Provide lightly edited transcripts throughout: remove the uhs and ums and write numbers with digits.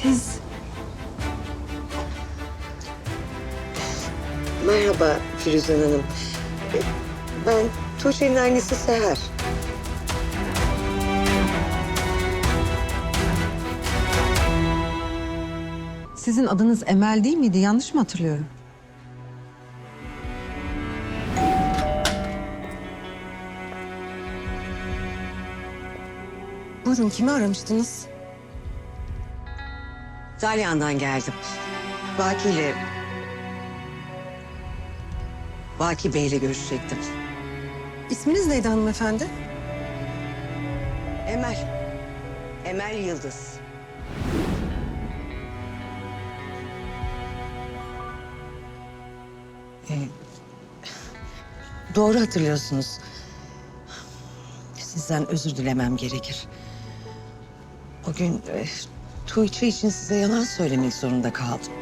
Siz... Merhaba Firuzan Hanım. Ben Tuğçe'nin annesi Seher. Sizin adınız Emel değil miydi? Yanlış mı hatırlıyorum? Buyurun, kimi aramıştınız? Dalyan'dan geldim. Baki Bey'le görüşecektim. İsminiz neydi hanımefendi? Emel Yıldız. Doğru hatırlıyorsunuz. Sizden özür dilemem gerekir. O gün Tuğçe için size yalan söylemek zorunda kaldım.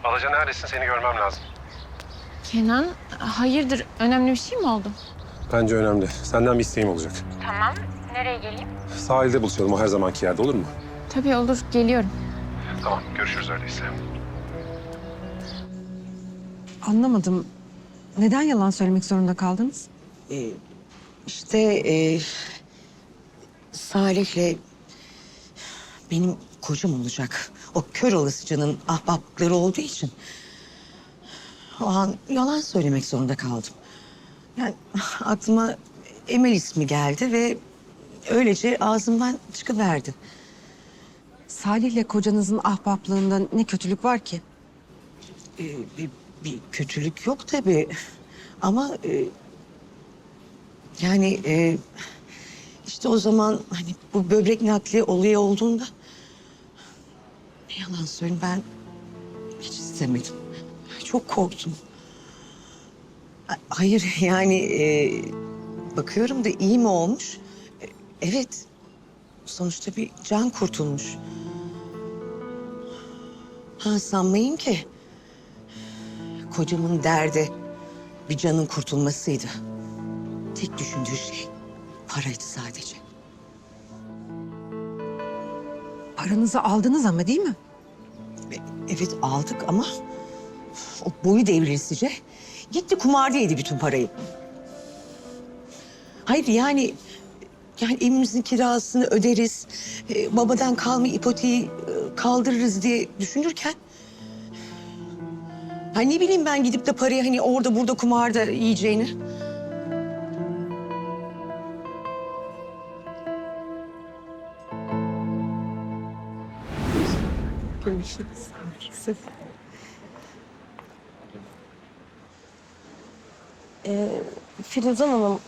Alaca neredesin? Seni görmem lazım. Kenan, hayırdır? Önemli bir şey mi oldu? Bence önemli. Senden bir isteğim olacak. Tamam. Nereye geleyim? Sahilde buluşalım o her zamanki yerde, olur mu? Tabii olur, geliyorum. Tamam, görüşürüz öyleyse. Anlamadım. Neden yalan söylemek zorunda kaldınız? İşte Salih'le benim kocam olacak. O kör olasıcanın ahbapları olduğu için o an yalan söylemek zorunda kaldım. Yani aklıma Emel ismi geldi ve öylece ağzımdan çıkıverdi. Salih'le kocanızın ahbaplığında ne kötülük var ki? Bir kötülük yok tabii. Ama yani işte o zaman hani bu böbrek nakli olayı olduğunda ne yalan söyleyeyim ben hiç istemedim. Çok korktum. Hayır yani bakıyorum da iyi mi olmuş? Evet. Sonuçta bir can kurtulmuş. Ha sanmayın ki kocamın derdi bir canın kurtulmasıydı. Tek düşündüğü şey paraydı sadece. Paranızı aldınız ama değil mi? Evet aldık ama o boyu devrilsice gitti kumarda yedi bütün parayı. Hayır yani evimizin kirasını öderiz, babadan kalma ipoteği kaldırırız diye düşünürken... Ha ne bileyim ben gidip de parayı hani orada burada kumarda yiyeceğini. Görüşürüz. Firuzan Hanım,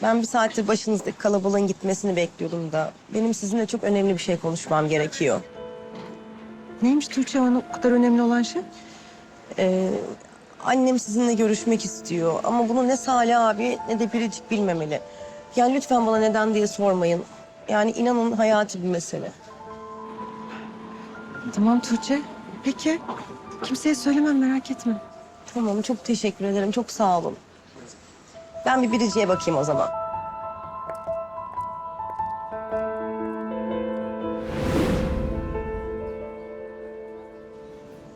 ben bir saattir başınızdaki kalabalığın gitmesini bekliyordum da... benim sizinle çok önemli bir şey konuşmam gerekiyor. Neymiş Tuğçe Hanım o kadar önemli olan şey? Annem sizinle görüşmek istiyor ama bunu ne Salih abi ne de Biricik bilmemeli. Yani lütfen bana neden diye sormayın. Yani inanın hayati bir mesele. Tamam Tuğçe. Peki. Kimseye söylemem, merak etme. Tamam, çok teşekkür ederim, çok sağ olun. Ben bir Biricik'e bakayım o zaman.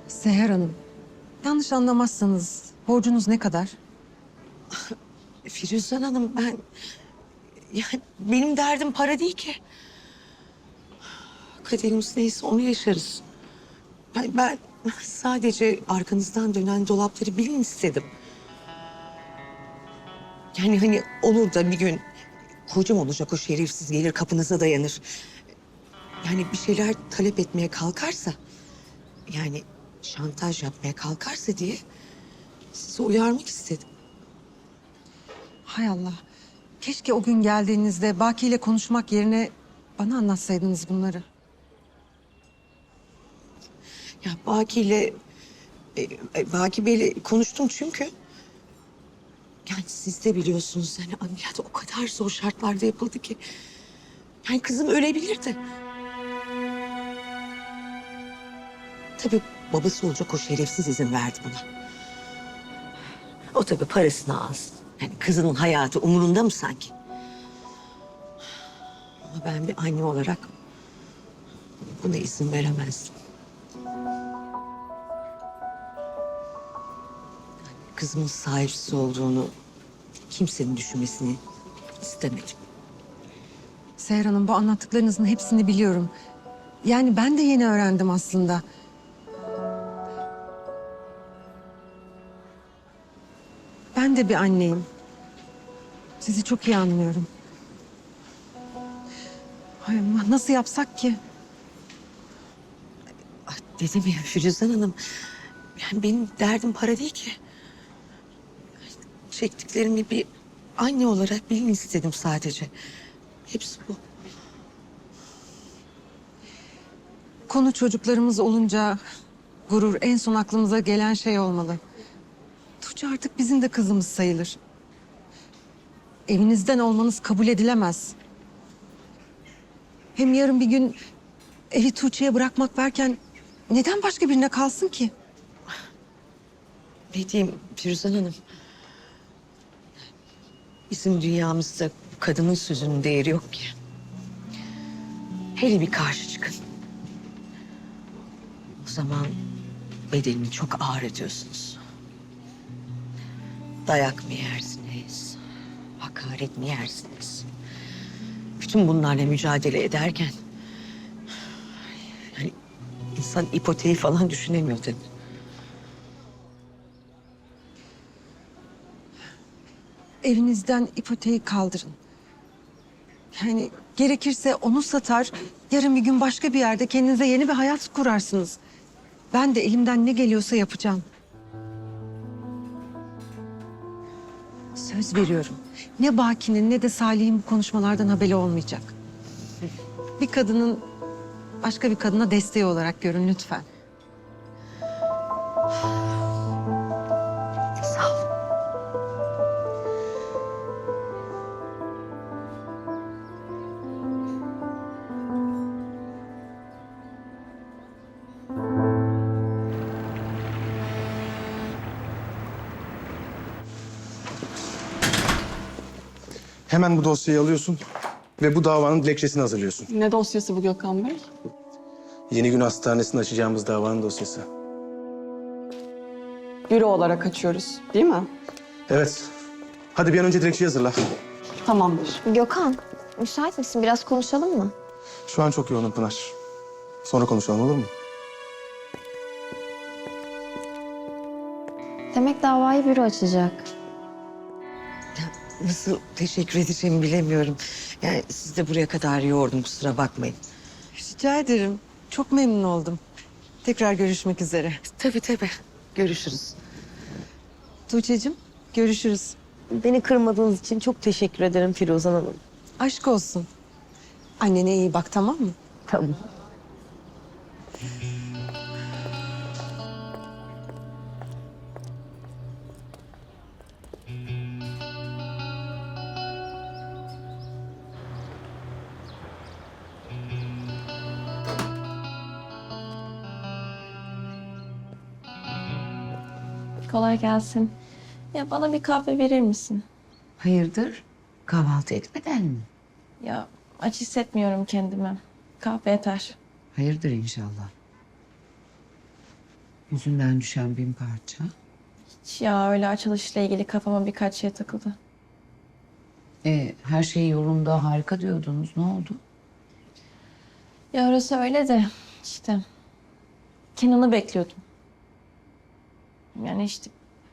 Seher Hanım, yanlış anlamazsanız borcunuz ne kadar? Firuzan Hanım benim derdim para değil ki. Kaderimiz neyse onu yaşarız. Ben sadece arkanızdan dönen dolapları bilin istedim. Yani hani olur da bir gün kocam olacak o şerefsiz gelir kapınıza dayanır. Yani bir şeyler talep etmeye kalkarsa... yani şantaj yapmaya kalkarsa diye sizi uyarmak istedim. Hay Allah. Keşke o gün geldiğinizde Baki ile konuşmak yerine bana anlatsaydınız bunları. Ya Baki ile Baki Bey'le konuştum çünkü. Yani siz de biliyorsunuz yani ameliyat o kadar zor şartlarda yapıldı ki. Yani kızım ölebilirdi. Tabii babası olacak o şerefsiz izin verdi buna. O tabii parasını alsın. Yani kızının hayatı umurunda mı sanki? Ama ben bir anne olarak buna izin veremezdim. Kızımın sahipsiz olduğunu kimsenin düşünmesini istemedim. Seher Hanım, bu anlattıklarınızın hepsini biliyorum. Yani ben de yeni öğrendim aslında. Ben de bir anneyim. Sizi çok iyi anlıyorum. Hay Allah, nasıl yapsak ki? Ah, dedim ya Firuzan Hanım, yani benim derdim para değil ki. Çektiklerimi bir anne olarak bilin istedim sadece. Hepsi bu. Konu çocuklarımız olunca gurur en son aklımıza gelen şey olmalı. Tuğçe artık bizim de kızımız sayılır. Evinizden olmanız kabul edilemez. Hem yarın bir gün evi Tuğçe'ye bırakmak varken neden başka birine kalsın ki? Ne diyeyim Firuzan Hanım? Bizim dünyamızda kadının sözünün değeri yok ki. Hele bir karşı çıkın. O zaman bedelini çok ağır ödüyorsunuz. Dayak mı yersiniz? Hakaret mi yersiniz? Bütün bunlarla mücadele ederken... yani insan ipoteği falan düşünemiyor tabii. Evinizden ipoteği kaldırın. Yani gerekirse onu satar, yarın bir gün başka bir yerde kendinize yeni bir hayat kurarsınız. Ben de elimden ne geliyorsa yapacağım. Söz veriyorum. Ne Baki'nin ne de Salih'in bu konuşmalardan haberi olmayacak. Bir kadının başka bir kadına desteği olarak görün lütfen. Sağ ol. Hemen bu dosyayı alıyorsun ve bu davanın dilekçesini hazırlıyorsun. Ne dosyası bu Gökhan Bey? Yeni Gün Hastanesi'nde açacağımız davanın dosyası. Büro olarak açıyoruz, değil mi? Evet. Hadi bir an önce dilekçeyi hazırla. Tamamdır. Gökhan, müsait misin? Biraz konuşalım mı? Şu an çok yoğunum Pınar. Sonra konuşalım olur mu? Demek davayı büro açacak. Nasıl teşekkür edeceğimi bilemiyorum. Yani sizi de buraya kadar yordum, kusura bakmayın. Rica ederim. Çok memnun oldum. Tekrar görüşmek üzere. Tabii tabii. Görüşürüz. Tuğçe'cim, görüşürüz. Beni kırmadığınız için çok teşekkür ederim Firuzan Hanım. Aşk olsun. Annene iyi bak, tamam mı? Tamam. Kolay gelsin. Ya bana bir kahve verir misin? Hayırdır? Kahvaltı etmeden mi? Ya aç hissetmiyorum kendimi. Kahve yeter. Hayırdır inşallah. Yüzünden düşen bin parça. Hiç ya öyle açılışla ilgili kafama birkaç şey takıldı. Her şey yolunda, harika diyordunuz. Ne oldu? Ya orası öyle de işte Kenan'ı bekliyordum. Yani işte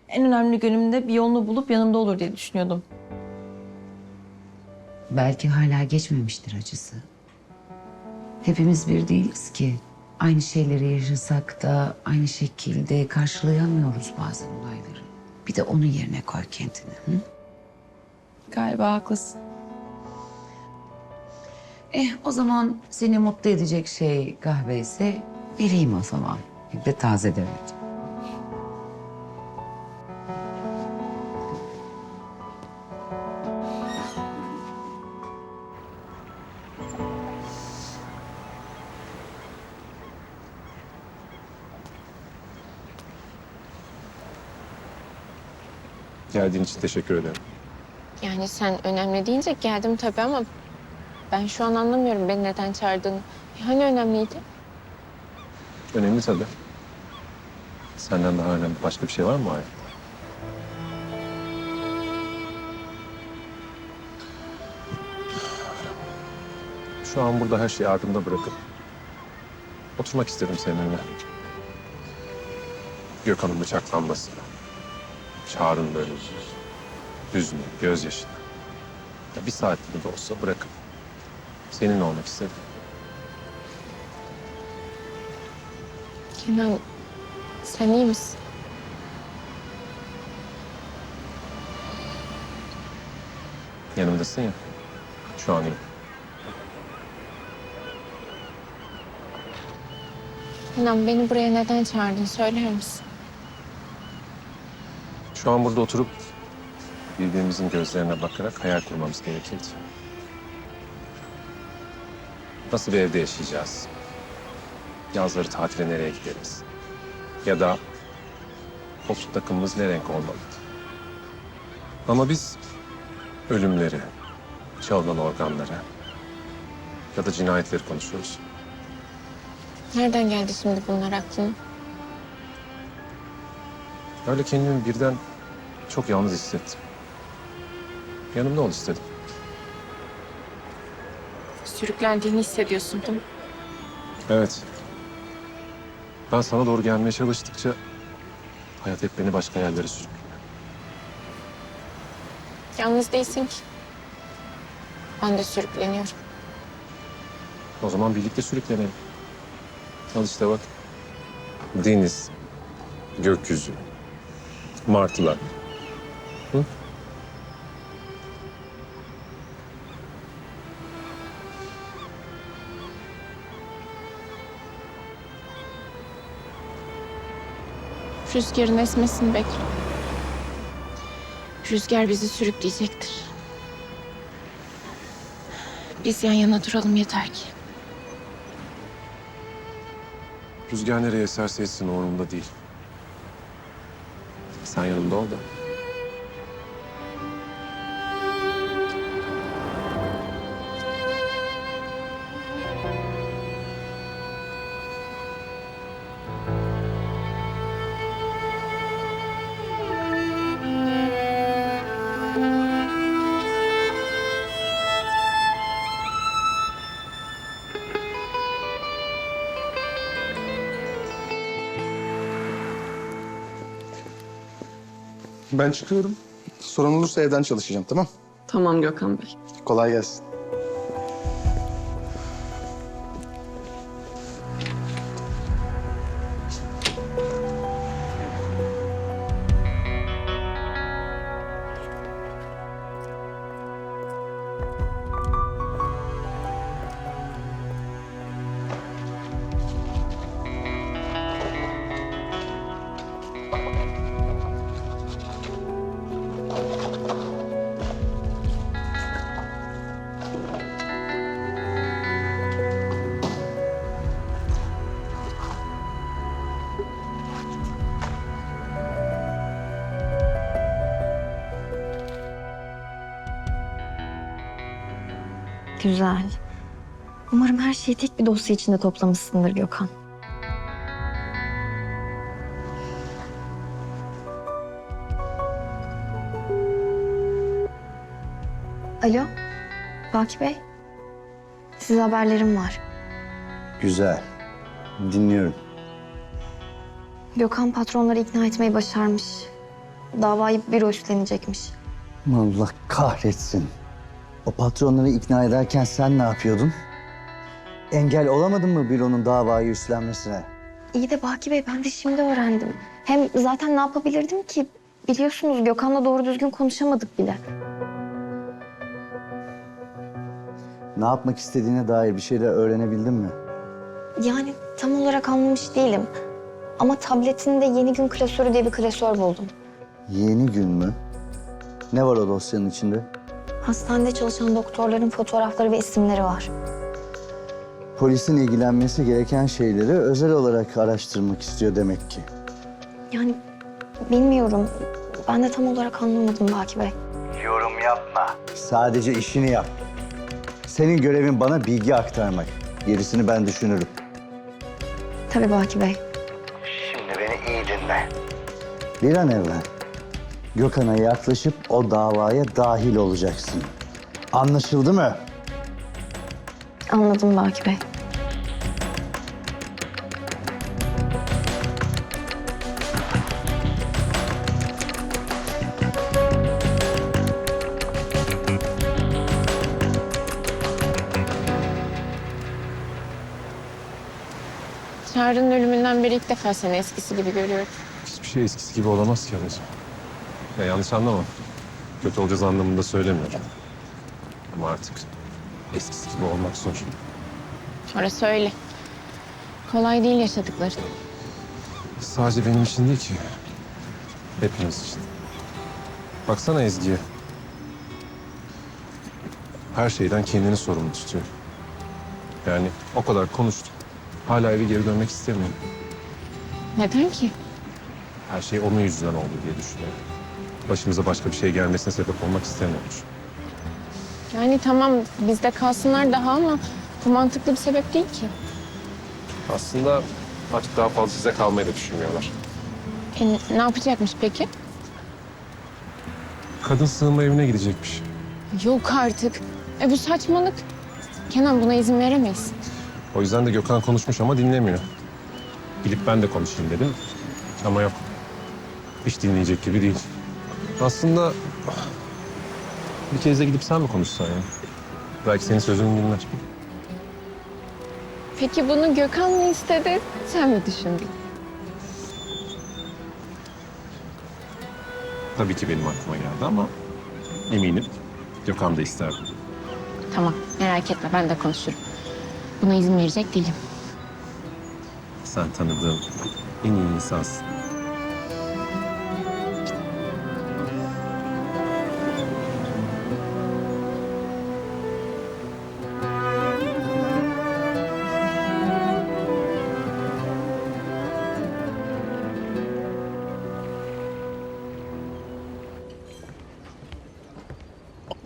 en önemli günümde bir yolunu bulup yanımda olur diye düşünüyordum. Belki hala geçmemiştir acısı. Hepimiz bir değiliz ki. Aynı şeyleri yaşasak da aynı şekilde karşılayamıyoruz bazen olayları. Bir de onun yerine koy kendini. Hı? Galiba haklısın. O zaman seni mutlu edecek şey kahve ise vereyim o zaman. Bir de taze demledim. Geldiğin için teşekkür ederim. Yani sen önemli deyince geldim tabii ama ben şu an anlamıyorum beni neden çağırdığını. Hani önemliydi? Önemli tabii. Senden daha önemli başka bir şey var mı Mahir? Şu an burada her şeyi ardımda bırakıp oturmak istedim seninle. Gökhan'ın bıçaklanması, Çağrı'nın böyle hüznü, gözyaşını. Ya bir saatliğine de olsa bırakıp seninle olmak istedim. Kenan, sen iyi misin? Yanımdasın ya. Şu an iyi. Kenan, beni buraya neden çağırdın söyler misin? Şu an burada oturup birbirimizin gözlerine bakarak hayal kurmamız gerekirdi. Nasıl bir evde yaşayacağız? Yazları tatile nereye gideriz? Ya da koltuk takımımız ne renk olmalı? Ama biz ölümleri, çalınan organları ya da cinayetleri konuşuyoruz. Nereden geldi şimdi bunlar aklına? Öyle kendimi birden çok yalnız hissettim. Yanımda ol istedim. Sürüklendiğini hissediyorsun değil mi? Evet. Ben sana doğru gelmeye çalıştıkça hayat hep beni başka yerlere sürüklüyor. Yalnız değilsin ki. Ben de sürükleniyorum. O zaman birlikte sürüklenelim. Al işte bak. Deniz, gökyüzü, martılar. Hı? Rüzgarın esmesini bekle. Rüzgar bizi sürükleyecektir. Biz yan yana duralım yeter ki. Rüzgar nereye eserse etsin umurumda değil. Sen yanımda ol da. Ben çıkıyorum. Sorun olursa evden çalışacağım, tamam? Tamam Gökhan Bey. Kolay gelsin. Güzel. Umarım her şeyi tek bir dosya içinde toplamışsındır Gökhan. Alo, Baki Bey. Size haberlerim var. Güzel. Dinliyorum. Gökhan patronları ikna etmeyi başarmış. Davayı büro üstlenecekmiş. Allah kahretsin. O patronları ikna ederken sen ne yapıyordun? Engel olamadın mı büronun davayı üstlenmesine? İyi de Baki Bey ben de şimdi öğrendim. Hem zaten ne yapabilirdim ki? Biliyorsunuz Gökhan'la doğru düzgün konuşamadık bile. Ne yapmak istediğine dair bir şeyler öğrenebildin mi? Yani tam olarak anlamış değilim. Ama tabletinde Yeni Gün klasörü diye bir klasör buldum. Yeni gün mü? Ne var o dosyanın içinde? Hastanede çalışan doktorların fotoğrafları ve isimleri var. Polisin ilgilenmesi gereken şeyleri özel olarak araştırmak istiyor demek ki. Yani bilmiyorum. Ben de tam olarak anlamadım Baki Bey. Yorum yapma. Sadece işini yap. Senin görevin bana bilgi aktarmak. Gerisini ben düşünürüm. Tabii Baki Bey. Şimdi beni iyi dinle. Bir an evvel Gökhan'a yaklaşıp o davaya dahil olacaksın. Anlaşıldı mı? Anladım Baki Bey. Çağrı'nın ölümünden beri ilk defa seni eskisi gibi görüyorum. Hiçbir şey eskisi gibi olamaz ki anneciğim. Ya yanlış anlama. Kötü olacağız anlamında söylemiyorum. Ama artık eskisi gibi olmak zor. Orası öyle. Kolay değil yaşadıkları. Sadece benim için değil ki. Hepimiz için. Baksana Ezgi'ye. Her şeyden kendini sorumlu tutuyor. Yani o kadar konuştuk. Hala eve geri dönmek istemiyor. Neden ki? Her şey onun yüzünden oldu diye düşünüyor. Başımıza başka bir şey gelmesine sebep olmak istemiyormuş. Yani tamam bizde kalsınlar daha ama bu mantıklı bir sebep değil ki. Aslında artık daha fazla size kalmayı da düşünmüyorlar. Ne yapacakmış peki? Kadın sığınma evine gidecekmiş. Yok artık. Bu saçmalık. Kenan buna izin veremeyiz. O yüzden de Gökhan konuşmuş ama dinlemiyor. Gidip ben de konuşayım dedim. Ama yok. Hiç dinleyecek gibi değil. Aslında bir kez de gidip sen mi konuşsan ya? Belki senin sözünü dinler. Peki bunu Gökhan mı istedi? Sen mi düşündün? Tabii ki benim aklıma geldi ama eminim Gökhan da isterdi. Tamam merak etme ben de konuşurum. Buna izin verecek değilim. Sen tanıdığım en iyi insansın.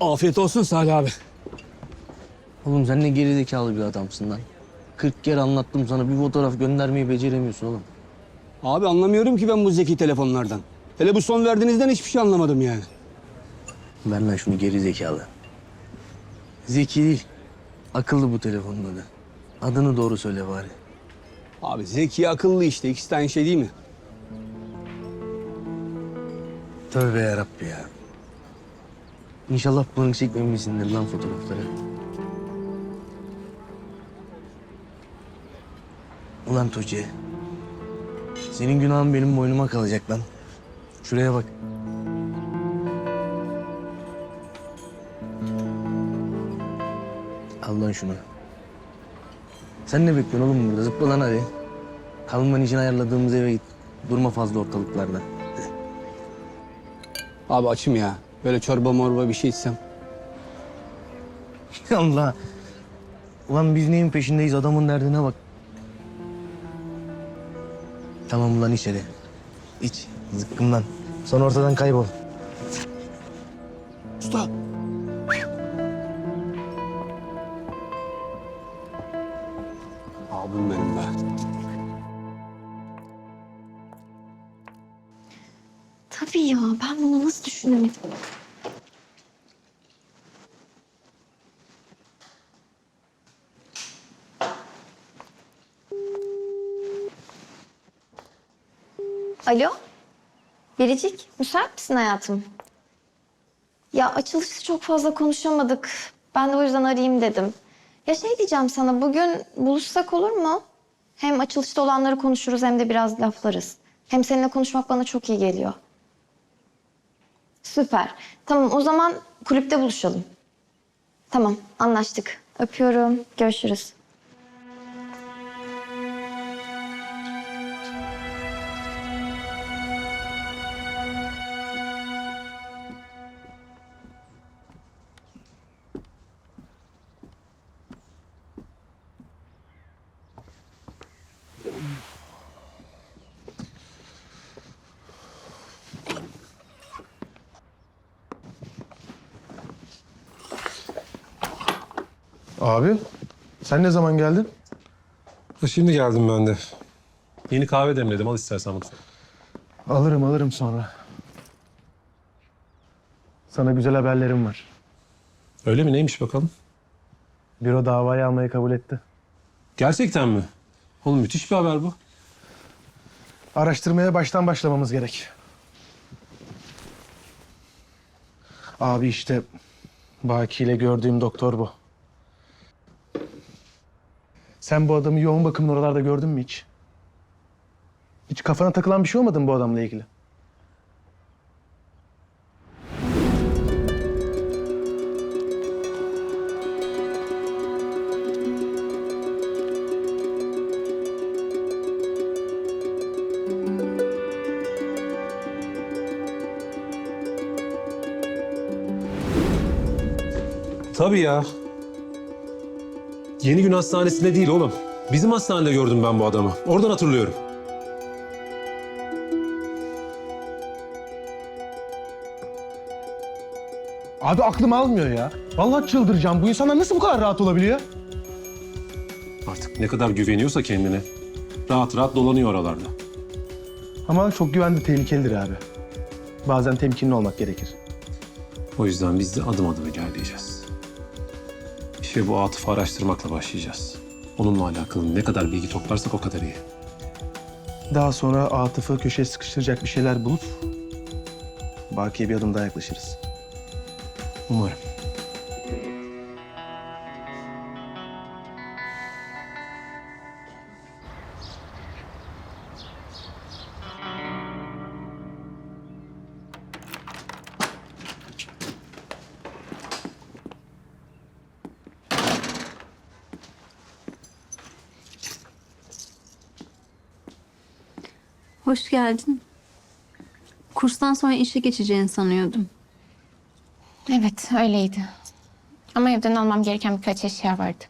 Afiyet olsun Salih abi. Oğlum sen ne gerizekalı bir adamsın lan. 40 kere anlattım sana bir fotoğraf göndermeyi beceremiyorsun oğlum. Abi anlamıyorum ki ben bu zeki telefonlardan. Hele bu son verdiğinizden hiçbir şey anlamadım yani. Ver lan şunu gerizekalı. Zeki değil. Akıllı bu telefonun adı. Adını doğru söyle bari. Abi zeki akıllı işte ikisi de aynı şey değil mi? Tövbe yarabbi ya. İnşallah bunu çekmemişsindir lan fotoğrafları. Ulan Tuğçe. Senin günahın benim boynuma kalacak lan. Şuraya bak. Al lan şunu. Sen ne bekliyorsun oğlum burada? Zıpla lan hadi. Kalman için ayarladığımız eve git. Durma fazla ortalıklarda. Abi açım ya. Böyle çorba morba bir şey içsem. Allah. Ulan biz neyin peşindeyiz? Adamın derdine bak. Tamam ulan iç hadi. İç. Zıkkımlan. Sonra ortadan kaybol. Usta. Abim benim be. Tabii ya ben bunu nasıl düşünemedim? Alo? Biricik, müsait misin hayatım? Ya açılışta çok fazla konuşamadık. Ben de o yüzden arayayım dedim. Ya şey diyeceğim sana, bugün buluşsak olur mu? Hem açılışta olanları konuşuruz hem de biraz laflarız. Hem seninle konuşmak bana çok iyi geliyor. Süper. Tamam o zaman kulüpte buluşalım. Tamam anlaştık. Öpüyorum. Görüşürüz. Abi sen ne zaman geldin? Şimdi geldim ben de. Yeni kahve demledim. Al istersen mutfağa. Alırım sonra. Sana güzel haberlerim var. Öyle mi? Neymiş bakalım? Büro davayı almayı kabul etti. Gerçekten mi? Oğlum müthiş bir haber bu. Araştırmaya baştan başlamamız gerek. Abi işte Baki ile gördüğüm doktor bu. Sen bu adamı yoğun bakımın oralarda gördün mü hiç? Hiç kafana takılan bir şey olmadı mı bu adamla ilgili? Tabii ya. Yeni Gün Hastanesi'nde değil oğlum. Bizim hastanede gördüm ben bu adamı. Oradan hatırlıyorum. Abi aklım almıyor ya. Vallahi çıldıracağım. Bu insanlar nasıl bu kadar rahat olabiliyor? Artık ne kadar güveniyorsa kendine. Rahat rahat dolanıyor oralarda. Ama çok güvenli tehlikelidir abi. Bazen temkinli olmak gerekir. O yüzden biz de adım adım ilerleyeceğiz. İşe bu Atıf'ı araştırmakla başlayacağız. Onunla alakalı ne kadar bilgi toplarsak o kadar iyi. Daha sonra Atıf'ı köşeye sıkıştıracak bir şeyler bulup Baki'ye bir adım daha yaklaşırız. Umarım. Hoş geldin. Kurstan sonra işe geçeceğini sanıyordum. Evet, öyleydi. Ama evden almam gereken birkaç eşya vardı.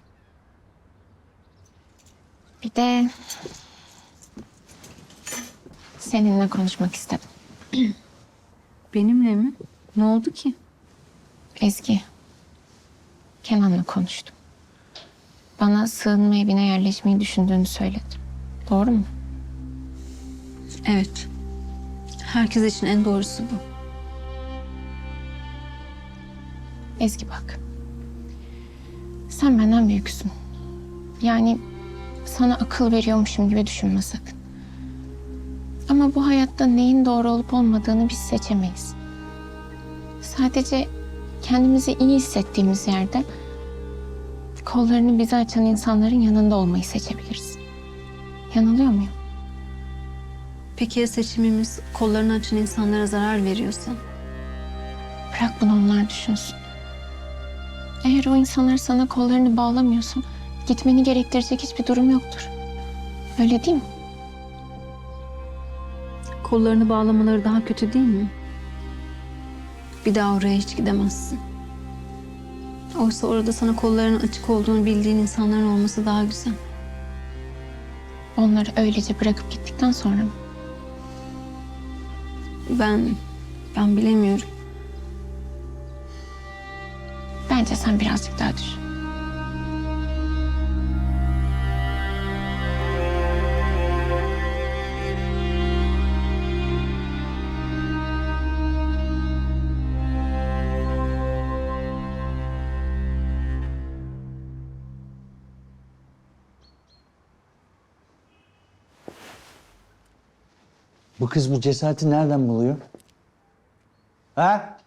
Bir de seninle konuşmak istedim. Benimle mi? Ne oldu ki? Ezgi, Kenan'la konuştum. Bana sığınma evine yerleşmeyi düşündüğünü söyledi. Doğru mu? Evet. Herkes için en doğrusu bu. Ezgi bak. Sen benden büyüksün. Yani sana akıl veriyormuşum gibi düşünme sakın. Ama bu hayatta neyin doğru olup olmadığını biz seçemeyiz. Sadece kendimizi iyi hissettiğimiz yerde kollarını bize açan insanların yanında olmayı seçebiliriz. Yanılıyor muyum? Peki ya seçimimiz kollarını açan insanlara zarar veriyorsa? Bırak bunu onlar düşünsün. Eğer o insanlar sana kollarını bağlamıyorsa gitmeni gerektirecek hiçbir durum yoktur. Öyle değil mi? Kollarını bağlamaları daha kötü değil mi? Bir daha oraya hiç gidemezsin. Oysa orada sana kollarının açık olduğunu bildiğin insanların olması daha güzel. Onları öylece bırakıp gittikten sonra mı? Ben bilemiyorum. Bence sen birazcık daha düşün. Bu kız bu cesareti nereden buluyor? Ha?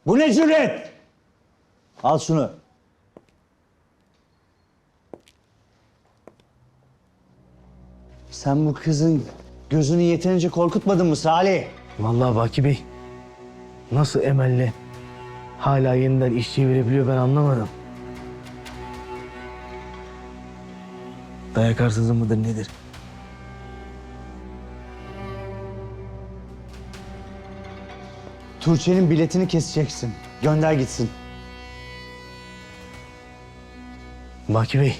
Bu ne cüret? Al şunu. Sen bu kızın gözünü yeterince korkutmadın mı Salih? Vallahi Baki Bey, nasıl Emel'le hala yeniden iş çevirebiliyor ben anlamadım. Dayak arsızı mıdır nedir? Tuğçe'nin biletini keseceksin. Gönder gitsin. Baki Bey,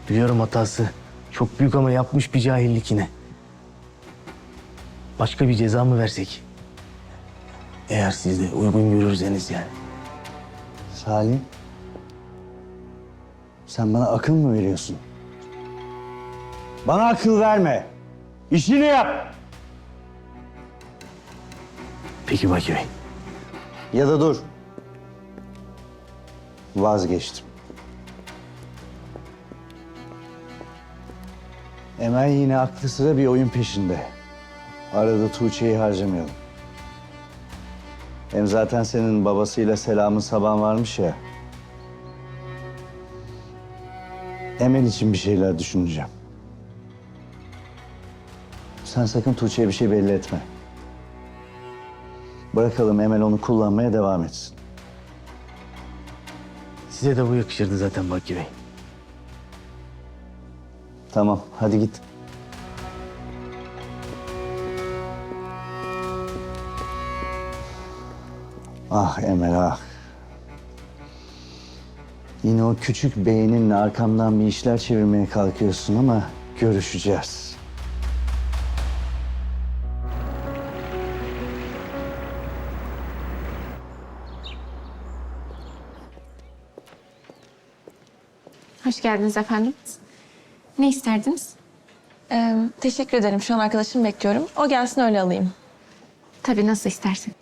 biliyorum hatası çok büyük ama yapmış bir cahillik yine. Başka bir ceza mı versek? Eğer... Eğer siz de uygun görürseniz yani. Salih, Sen bana akıl mı veriyorsun? Bana akıl verme. İşini yap. Peki Baki Bey. Ya da dur. Vazgeçtim. Emel yine aklı sıra bir oyun peşinde. Arada Tuğçe'yi harcamayalım. Hem zaten senin babasıyla selamın sabahın varmış ya. Emel için bir şeyler düşüneceğim. Sen sakın Tuğçe'ye bir şey belli etme. Bırakalım Emel onu kullanmaya devam etsin. Size de bu yakışırdı zaten Baki Bey. Tamam, hadi git. Ah Emel ah. Yine o küçük beyninle arkamdan bir işler çevirmeye kalkıyorsun ama görüşeceğiz. Hoş geldiniz efendim. Ne isterdiniz? Teşekkür ederim. Şu an arkadaşımı bekliyorum. O gelsin öyle alayım. Tabii nasıl isterseniz.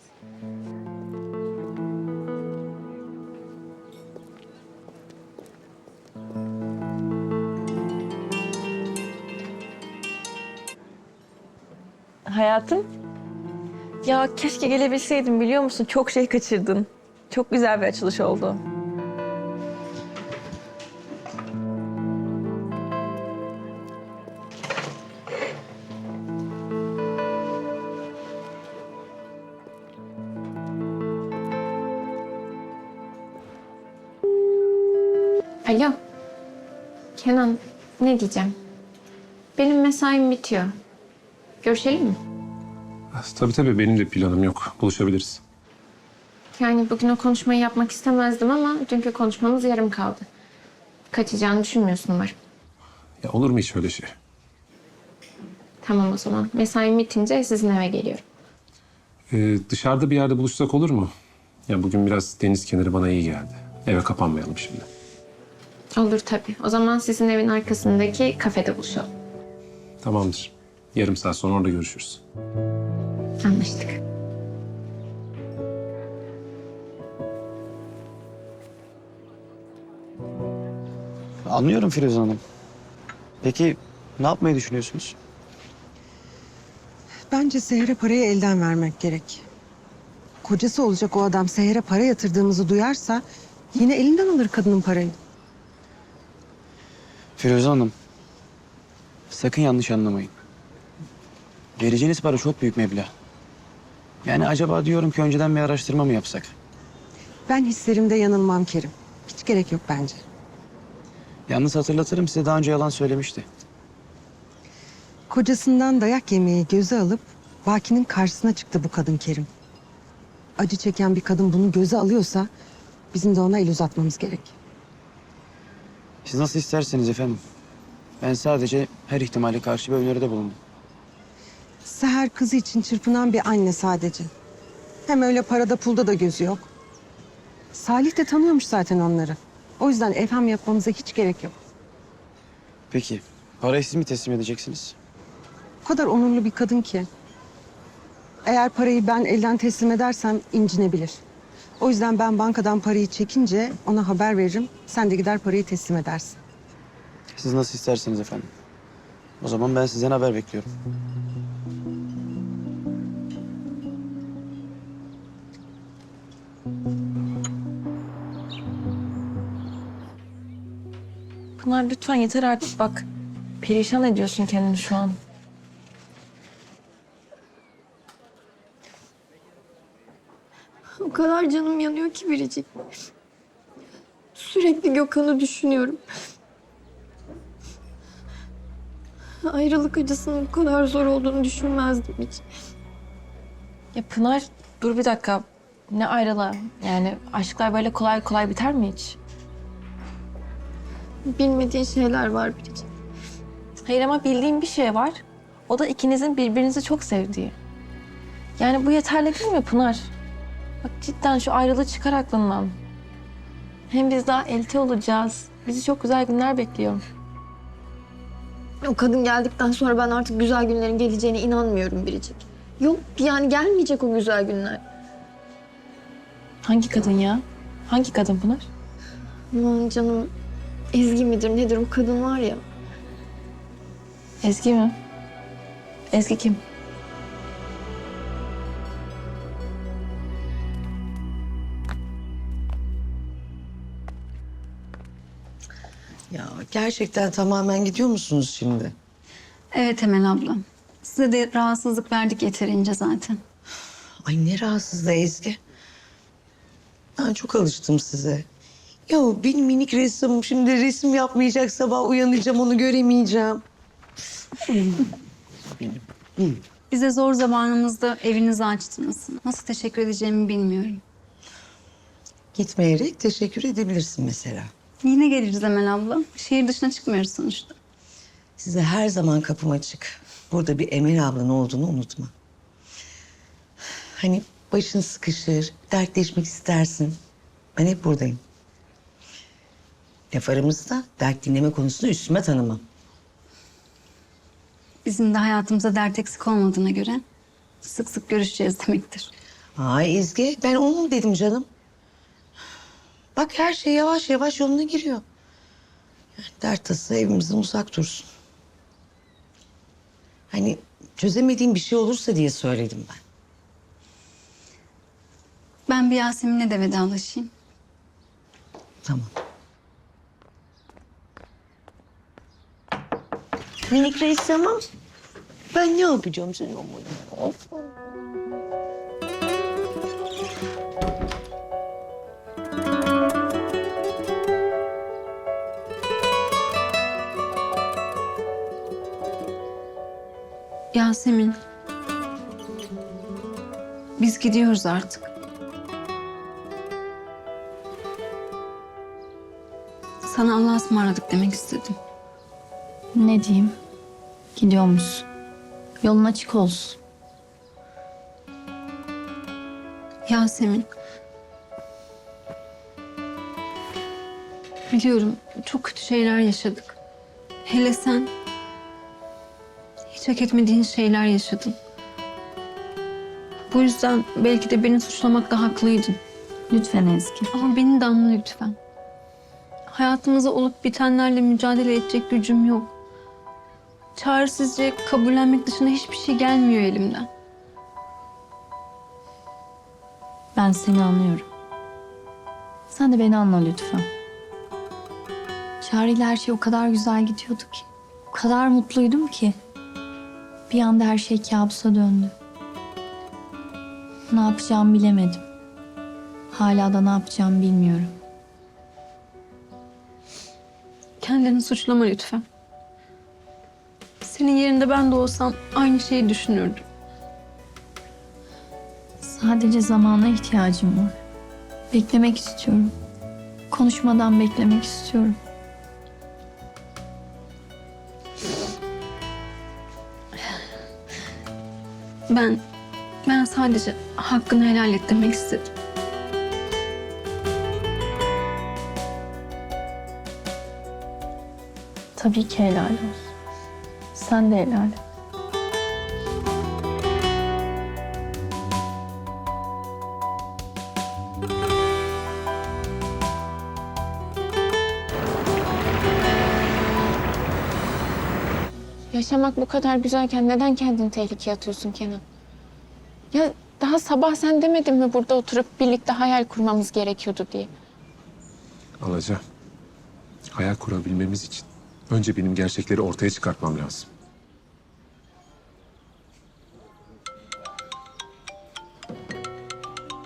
Hayatım. Ya keşke gelebilseydim biliyor musun? Çok şey kaçırdın. Çok güzel bir açılış oldu. Alo. Kenan, ne diyeceğim? Benim mesaim bitiyor. Görüşelim mi? Tabii benim de planım yok. Buluşabiliriz. Yani bugün o konuşmayı yapmak istemezdim ama dünkü konuşmamız yarım kaldı. Kaçacağını düşünmüyorsun umarım. Ya olur mu hiç öyle şey? Tamam o zaman. Mesaim bitince sizin eve geliyorum. Dışarıda bir yerde buluşsak olur mu? Ya bugün biraz deniz kenarı bana iyi geldi. Eve kapanmayalım şimdi. Olur tabii. O zaman sizin evin arkasındaki kafede buluşalım. Tamamdır. Yarım saat sonra orada görüşürüz. Anlaştık. Anlıyorum Firuze Hanım. Peki ne yapmayı düşünüyorsunuz? Bence Seher'e parayı elden vermek gerek. Kocası olacak o adam Seher'e para yatırdığımızı duyarsa yine elinden alır kadının parayı. Firuze Hanım, sakın yanlış anlamayın. Vereceğiniz para çok büyük meblağ. Yani acaba diyorum ki önceden bir araştırma mı yapsak? Ben hislerimde yanılmam Kerim. Hiç gerek yok bence. Yalnız hatırlatırım, size daha önce yalan söylemişti. Kocasından dayak yemeyi göze alıp Baki'nin karşısına çıktı bu kadın Kerim. Acı çeken bir kadın bunu göze alıyorsa bizim de ona el uzatmamız gerek. Siz nasıl isterseniz efendim. Ben sadece her ihtimale karşı bir öneride bulundum. Seher kızı için çırpınan bir anne sadece. Hem öyle parada pulda da gözü yok. Salih de tanıyormuş zaten onları. O yüzden evham yapmamıza hiç gerek yok. Peki, parayı siz mi teslim edeceksiniz? O kadar onurlu bir kadın ki. Eğer parayı ben elden teslim edersem incinebilir. O yüzden ben bankadan parayı çekince ona haber veririm. Sen de gider parayı teslim edersin. Siz nasıl isterseniz efendim. O zaman ben sizden haber bekliyorum. Pınar lütfen yeter artık bak. Perişan ediyorsun kendini şu an. O kadar canım yanıyor ki Biricik. Sürekli Gökhan'ı düşünüyorum. Ayrılık acısının bu kadar zor olduğunu düşünmezdim hiç. Ya Pınar dur bir dakika. Ne ayrılığı? Yani aşklar böyle kolay kolay biter mi hiç? Bilmediğin şeyler var Biricik. Hayır ama bildiğim bir şey var. O da ikinizin birbirinizi çok sevdiği. Yani bu yeterli değil mi Pınar? Bak cidden şu ayrılığı çıkar aklından. Hem biz daha elti olacağız. Bizi çok güzel günler bekliyor. O kadın geldikten sonra ben artık güzel günlerin geleceğine inanmıyorum Biricik. Yok yani gelmeyecek o güzel günler. Hangi kadın ya? Hangi kadın Pınar? Aman canım, Ezgi midir nedir o kadın var ya. Ezgi mi? Ezgi kim? Ya gerçekten tamamen gidiyor musunuz şimdi? Evet Emel ablam. Size de rahatsızlık verdik yeterince zaten. Ay ne rahatsızlığı Ezgi. Ben çok alıştım size. Ya benim minik ressamım şimdi resim yapmayacak, sabah uyanacağım onu göremeyeceğim. Bize zor zamanımızda evinizi açtınız. Nasıl teşekkür edeceğimi bilmiyorum. Gitmeyerek teşekkür edebilirsin mesela. Yine geliriz Emel abla. Şehir dışına çıkmıyoruz sonuçta. Size her zaman kapım açık. Burada bir Emel ablanın olduğunu unutma. Hani başın sıkışır, dertleşmek istersin. Ben hep buradayım. Laf aramızda dert dinleme konusunda üstüme tanımam. Bizim de hayatımıza dert eksik olmadığına göre sık sık görüşeceğiz demektir. Ay Ezgi, ben onu dedim canım. Bak her şey yavaş yavaş yoluna giriyor. Yani dert tası evimizden uzak dursun. Hani çözemediğim bir şey olursa diye söyledim ben. Ben bir Yasemin'le de vedalaşayım. Tamam. Minik ressamım. Ben ne yapacağım senin olmayı? Yasemin. Biz gidiyoruz artık. Sana Allah'a ısmarladık demek istedim. Ne diyeyim? Gidiyor musun? Yolun açık olsun. Yasemin. Biliyorum çok kötü şeyler yaşadık. Hele sen hiç hak etmediğin şeyler yaşadın. Bu yüzden belki de beni suçlamakta haklıydın. Lütfen Ezgi. Ama beni de anla lütfen. Hayatımıza olup bitenlerle mücadele edecek gücüm yok. Çaresizce kabullenmek dışında hiçbir şey gelmiyor elimden. Ben seni anlıyorum. Sen de beni anla lütfen. Çağrı'yla her şey o kadar güzel gidiyordu ki. O kadar mutluydum ki. Bir anda her şey kabusa döndü. Ne yapacağımı bilemedim. Hala da ne yapacağımı bilmiyorum. Kendini suçlama lütfen. Senin yerinde ben de olsam aynı şeyi düşünürdüm. Sadece zamana ihtiyacım var. Beklemek istiyorum. Konuşmadan beklemek istiyorum. Ben sadece hakkını helal et demek istedim. Tabii ki helal olsun. Sen de helal et. Yaşamak bu kadar güzelken neden kendini tehlikeye atıyorsun Kenan? Ya daha sabah sen demedin mi burada oturup birlikte hayal kurmamız gerekiyordu diye? Alaca, hayal kurabilmemiz için önce benim gerçekleri ortaya çıkartmam lazım.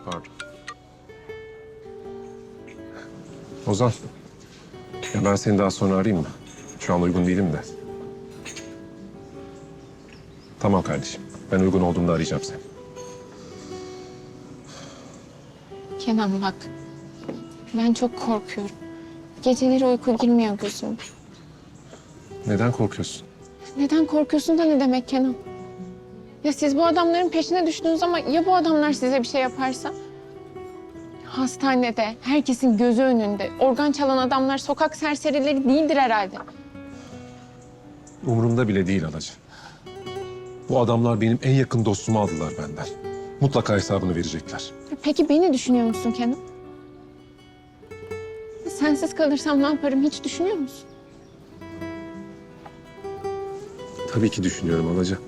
Pardon. Ozan, ya ben seni daha sonra arayayım mı? Şu an uygun değilim de. Tamam kardeşim, ben uygun olduğumda arayacağım seni. Kenan bak, ben çok korkuyorum. Geceleri uyku girmiyor gözüme. Neden korkuyorsun? Neden korkuyorsun da ne demek Kenan? Ya siz bu adamların peşine düştünüz ama ya bu adamlar size bir şey yaparsa? Hastanede, herkesin gözü önünde. Organ çalan adamlar sokak serserileri değildir herhalde. Umurumda bile değil Alacı. Bu adamlar benim en yakın dostumu aldılar benden. Mutlaka hesabını verecekler. Peki beni düşünüyor musun Kenan? Sensiz kalırsam ne yaparım hiç düşünüyor musun? Tabii ki düşünüyorum Alacı.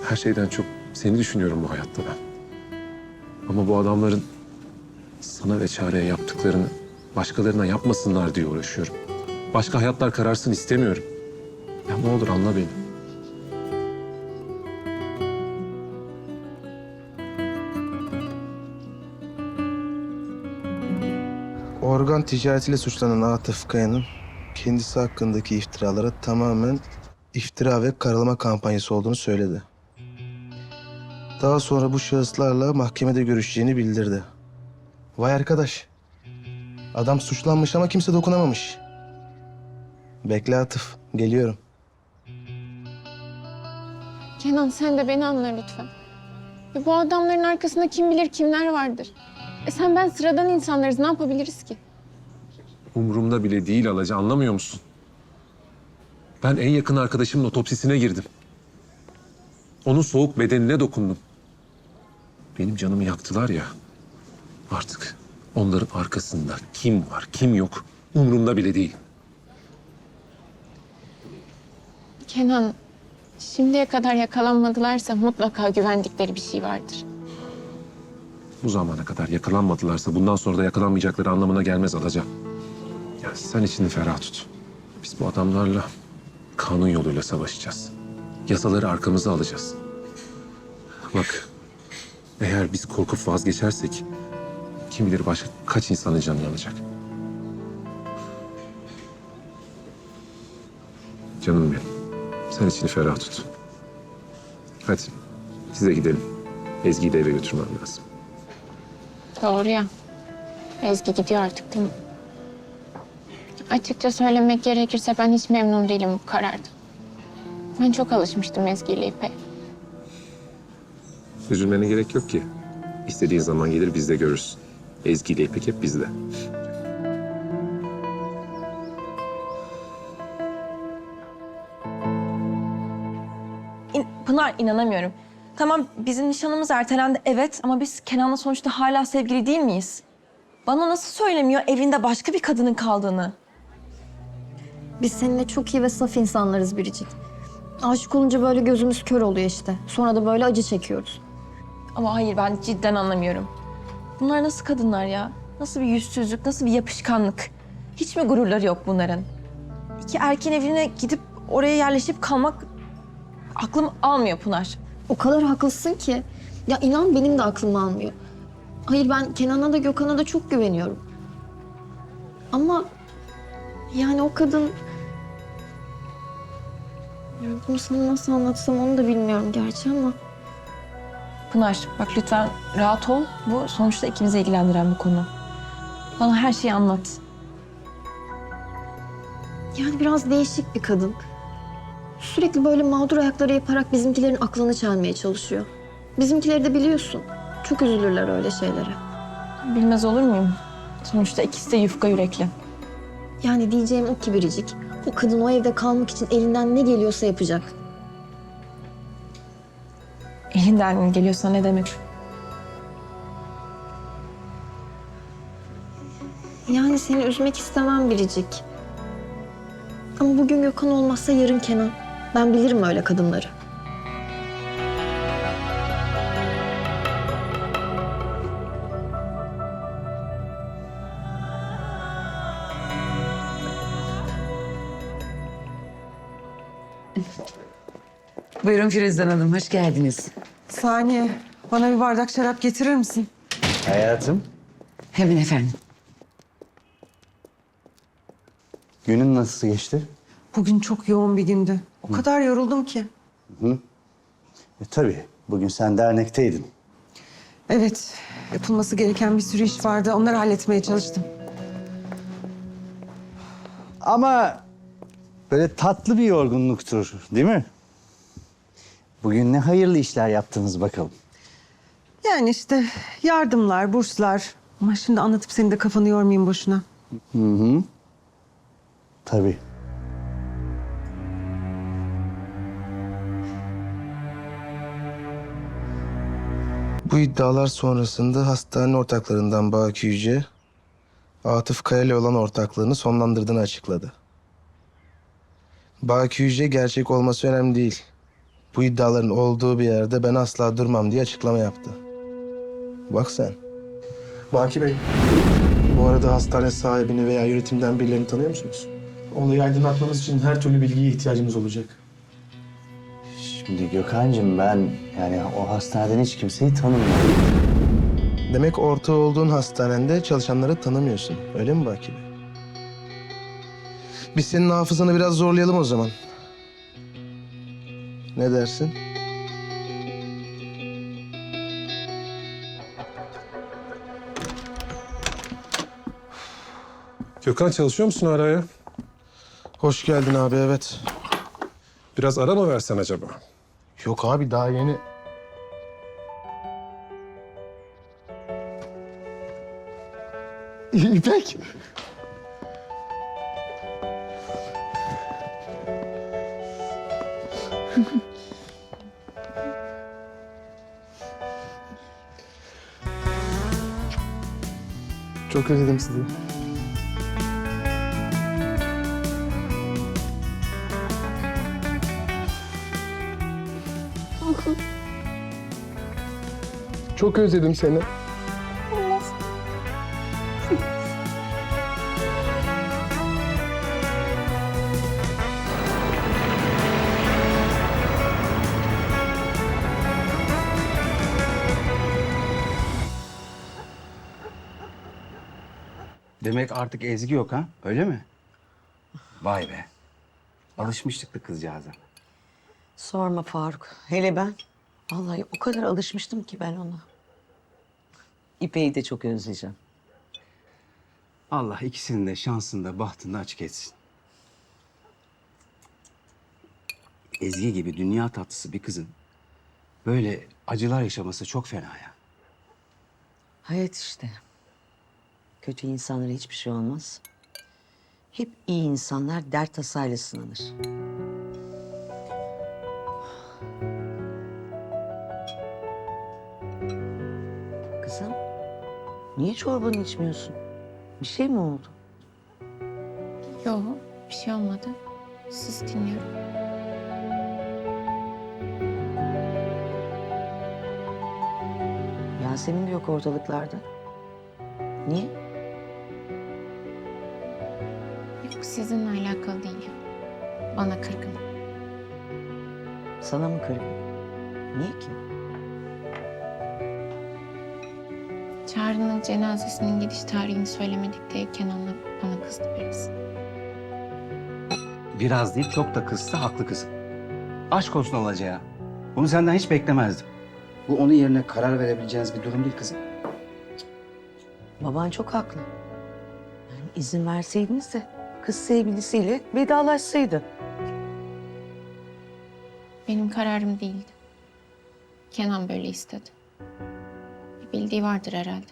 Her şeyden çok seni düşünüyorum bu hayatta ben. Ama bu adamların sana ve Çare'ye yaptıklarını başkalarına yapmasınlar diye uğraşıyorum. Başka hayatlar kararsın istemiyorum. Ya ne olur anla beni. Organ ticaretiyle suçlanan Atıf Kaya'nın kendisi hakkındaki iftiralara tamamen iftira ve karalama kampanyası olduğunu söyledi. Daha sonra bu şahıslarla mahkemede görüşeceğini bildirdi. Vay arkadaş. Adam suçlanmış ama kimse dokunamamış. Bekle Atıf, geliyorum. Kenan sen de beni anla lütfen. Bu adamların arkasında kim bilir kimler vardır. Sen ben sıradan insanlarız, ne yapabiliriz ki? Umurumda bile değil Alacı, anlamıyor musun? Ben en yakın arkadaşımın otopsisine girdim. Onun soğuk bedenine dokundum. Benim canımı yaktılar ya. Artık onların arkasında kim var, kim yok umurumda bile değil. Kenan, şimdiye kadar yakalanmadılarsa mutlaka güvendikleri bir şey vardır. Bu zamana kadar yakalanmadılarsa bundan sonra da yakalanmayacakları anlamına gelmez Alaca. Ya sen içini ferah tut. Biz bu adamlarla kanun yoluyla savaşacağız. Yasaları arkamıza alacağız. Bak, eğer biz korkup vazgeçersek kim bilir başka kaç insanın canı yanacak. Canım benim. Sen içini ferah tut. Hadi size gidelim. Ezgi'yi de eve götürmem lazım. Doğru ya. Ezgi gidiyor artık değil mi? Açıkça söylemek gerekirse ben hiç memnun değilim bu karardan. Ben çok alışmıştım Ezgi ile İpek'e. Üzülmene gerek yok ki. İstediğin zaman gelir biz de görürsün. Ezgi ile İpek hep bizde. Pınar inanamıyorum. Tamam bizim nişanımız ertelendi evet ama biz Kenan'la sonuçta hala sevgili değil miyiz? Bana nasıl söylemiyor evinde başka bir kadının kaldığını? Biz seninle çok iyi ve saf insanlarız Biricik. Aşık olunca böyle gözümüz kör oluyor işte. Sonra da böyle acı çekiyoruz. Ama hayır ben cidden anlamıyorum. Bunlar nasıl kadınlar ya? Nasıl bir yüzsüzlük, nasıl bir yapışkanlık? Hiç mi gururları yok bunların? İki erkeğin evine gidip oraya yerleşip kalmak aklım almıyor Pınar. O kadar haklısın ki. Ya inan benim de aklım almıyor. Hayır ben Kenan'a da Gökhan'a da çok güveniyorum. Ama yani o kadın... Ya bunu sana nasıl anlatsam onu da bilmiyorum gerçi ama... Pınar bak lütfen rahat ol. Bu sonuçta ikimizi ilgilendiren bir konu. Bana her şeyi anlat. Yani biraz değişik bir kadın. Sürekli böyle mağdur ayakları yaparak bizimkilerin aklını çelmeye çalışıyor. Bizimkileri de biliyorsun. Çok üzülürler öyle şeylere. Bilmez olur muyum? Sonuçta ikisi de yufka yürekli. Yani diyeceğim o ki Biricik. O kadın o evde kalmak için elinden ne geliyorsa yapacak. Elinden geliyorsa ne demek? Yani seni üzmek istemem Biricik. Ama bugün Gökhan olmazsa yarın Kenan. Ben bilirim öyle kadınları. Buyurun Firuzan Hanım, hoş geldiniz. Saniye, bana bir bardak şarap getirir misin? Hayatım, Hemen efendim. günün nasıl geçti? Bugün çok yoğun bir gündü. O kadar yoruldum ki. Tabii, bugün sen dernekteydin. Evet, yapılması gereken bir sürü iş vardı. Onları halletmeye çalıştım. Ama böyle tatlı bir yorgunluktur, değil mi? Bugün ne hayırlı işler yaptınız bakalım. Yani işte yardımlar, burslar. Ama şimdi anlatıp senin de kafanı yormayayım boşuna. Hı hı. Tabii. Bu iddialar sonrasında hastane ortaklarından Baki Yüce, Atıf Kaya ile olan ortaklığını sonlandırdığını açıkladı. Baki Yüce gerçek olması önemli değil. Bu iddiaların olduğu bir yerde ben asla durmam diye açıklama yaptı. Bak sen. Baki Bey, bu arada hastane sahibini veya yönetimden birilerini tanıyor musunuz? Olayı aydınlatmamız için her türlü bilgiye ihtiyacımız olacak. Şimdi Gökhan'cığım ben yani o hastaneden hiç kimseyi tanımıyorum. Demek ortağı olduğun hastanende çalışanları tanımıyorsun. Öyle mi Baki Bey? Biz senin hafızanı biraz zorlayalım o zaman. Ne dersin? Gökhan çalışıyor musun hala ya? Hoş geldin abi, evet. Biraz ara mı versen acaba? Yok abi, daha yeni. İpek! Çok özledim sizi. Çok özledim seni. Demek artık Ezgi yok ha? Öyle mi? Vay be. Alışmıştık da kızcağıza. Sorma Faruk. Hele ben. Vallahi o kadar alışmıştım ki ben ona. İpek'i de çok özleyeceğim. Allah ikisinin de şansını da bahtını da açık etsin. Ezgi gibi dünya tatlısı bir kızın böyle acılar yaşaması çok fena ya. Hayat işte. Kötü insanlara hiçbir şey olmaz. Hep iyi insanlar dert tasayla sınanır. Kızım, niye çorbanı içmiyorsun? Bir şey mi oldu? Yok, bir şey olmadı. Siz dinliyorum. Yasemin de yok ortalıklarda. Niye? Yok, sizinle alakalı değil. Bana kırgın. Sana mı kırgın? Niye ki? Çağrı'nın cenazesinin gidiş tarihini söylemedik diye Kenan'la bana kızdı biraz. Biraz değil çok da kızsa haklı kızım. Aşk olsun olacağı. Bunu senden hiç beklemezdim. Bu onun yerine karar verebileceğiniz bir durum değil kızım. Baban çok haklı. Yani izin verseydiniz de kız sevgilisiyle vedalaşsaydı. Benim kararım değildi. Kenan böyle istedi. Bir bildiği vardır herhalde.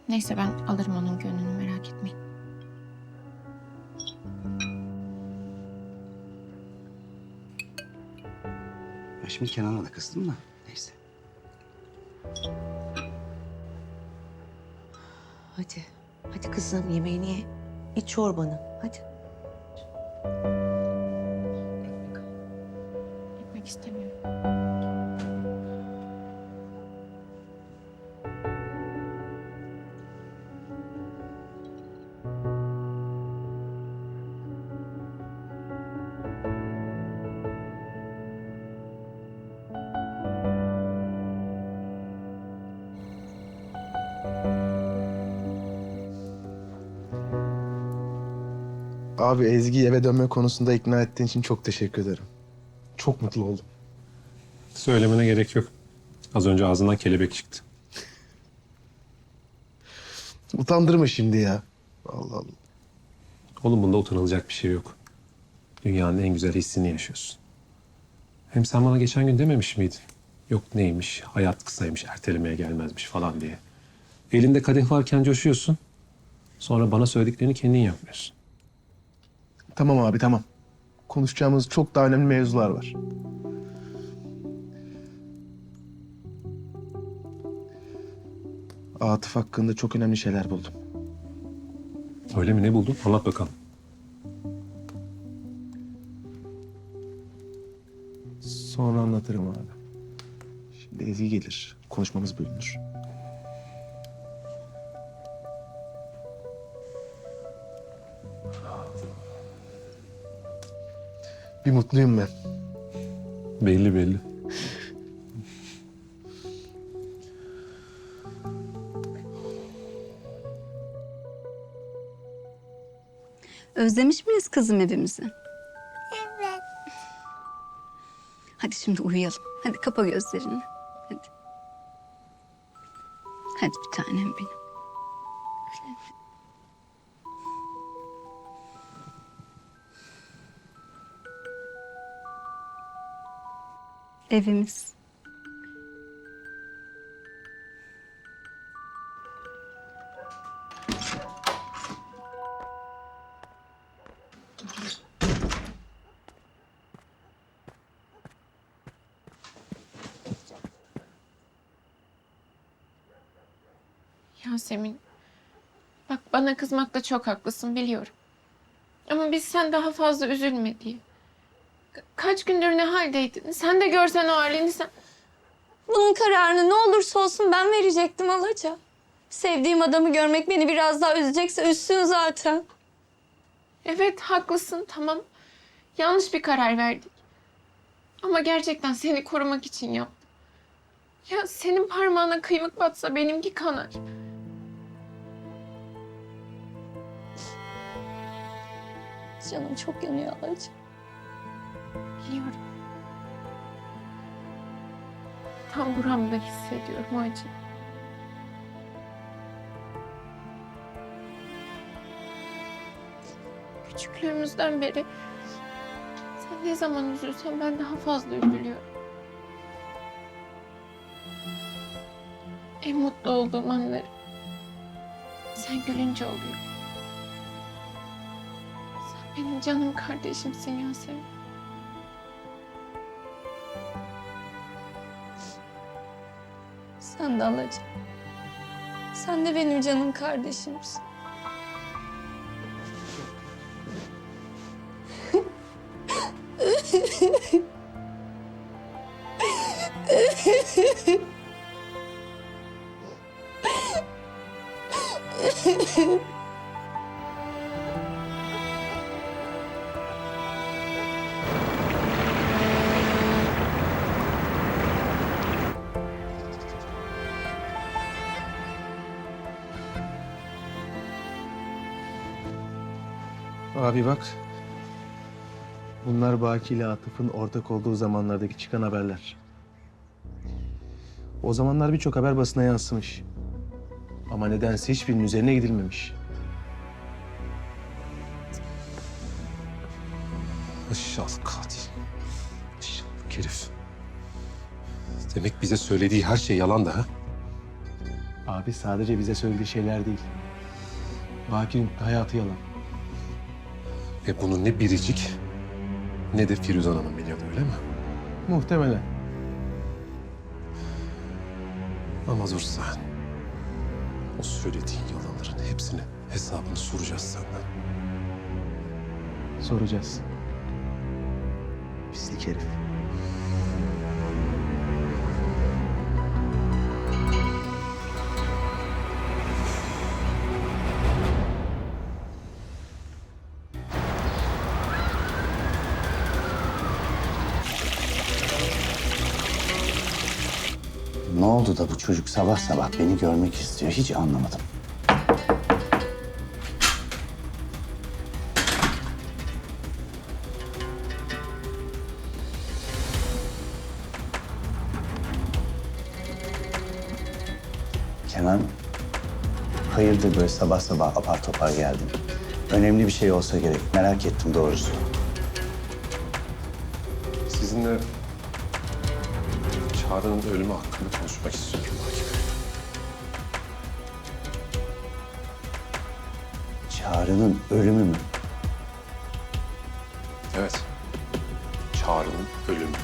Neyse ben alırım onun gönlünü, merak etmeyin. Ben şimdi Kenan'a da kızdım da neyse. Hadi. Hadi kızım yemeğini ye. İç çorbanı. Hadi. Gitmek istemiyorum. Abi Ezgi'yi eve dönme konusunda ikna ettiğin için çok teşekkür ederim. Çok mutlu oldum. Söylemene gerek yok. Az önce ağzından kelebek çıktı. Utandırma şimdi ya. Allah Allah. Oğlum bunda utanılacak bir şey yok. Dünyanın en güzel hissini yaşıyorsun. Hem sen bana geçen gün dememiş miydin? Yok neymiş, hayat kısaymış, ertelemeye gelmezmiş falan diye. Elinde kadeh varken coşuyorsun. Sonra bana söylediklerini kendin yapmıyorsun. Tamam abi tamam. Konuşacağımız çok daha önemli mevzular var. Atıf hakkında çok önemli şeyler buldum. Öyle mi? Ne buldun? Anlat bakalım. Sonra anlatırım abi. Şimdi Ezgi gelir. Konuşmamız bölünür. Bir mutluyum ben. Belli belli. Özlemiş miyiz kızım evimizi? Evet. Hadi şimdi uyuyalım. Hadi kapa gözlerini. Hadi. Hadi bir tanem benim. Evimiz. Yasemin, bak bana kızmakta çok haklısın biliyorum. Ama biz sen daha fazla üzülme diye. Kaç gündür ne haldeydin? Sen de görsen o halini sen... Bunun kararını ne olursa olsun ben verecektim Alaca. Sevdiğim adamı görmek beni biraz daha üzecekse üzsün zaten. Evet haklısın tamam. Yanlış bir karar verdik. Ama gerçekten seni korumak için yaptım. Ya senin parmağına kıymık batsa benimki kanar. Canım çok yanıyor Alaca. Biliyorum. Tam buramda hissediyorum o acı. Küçüklüğümüzden beri sen ne zaman üzülsen ben daha fazla üzülüyorum. En mutlu olduğum anları sen gülünce oluyor. Sen benim canım kardeşimsin Yasemin. Sen de Alaca. Sen de benim canım kardeşimsin. Abi bak. Bunlar Baki ile Atıf'ın ortak olduğu zamanlardaki çıkan haberler. O zamanlar birçok haber basına yansımış. Ama nedense hiçbirinin üzerine gidilmemiş. Aşağılık katil. Aşağılık herif. Demek bize söylediği her şey yalan da ha? Abi sadece bize söylediği şeyler değil. Baki'nin hayatı yalan. Ve bunu ne Biricik ne de Firuzan Hanım biliyordu öyle mi? Muhtemelen. Ama dur sen. O söylediğin yalanların hepsini hesabını soracağız senden. Soracağız. Pislik herif. Ne oldu da bu çocuk sabah sabah beni görmek istiyor? Hiç anlamadım. Kenan, hayırdır böyle sabah sabah apar topar geldin? Önemli bir şey olsa gerek. Merak ettim doğrusu. Sizinle Çağrı'nın ölümü hakkında konuşmak istiyorum Baki Bey. Çağrı'nın ölümü mü? Evet. Çağrı'nın ölümü.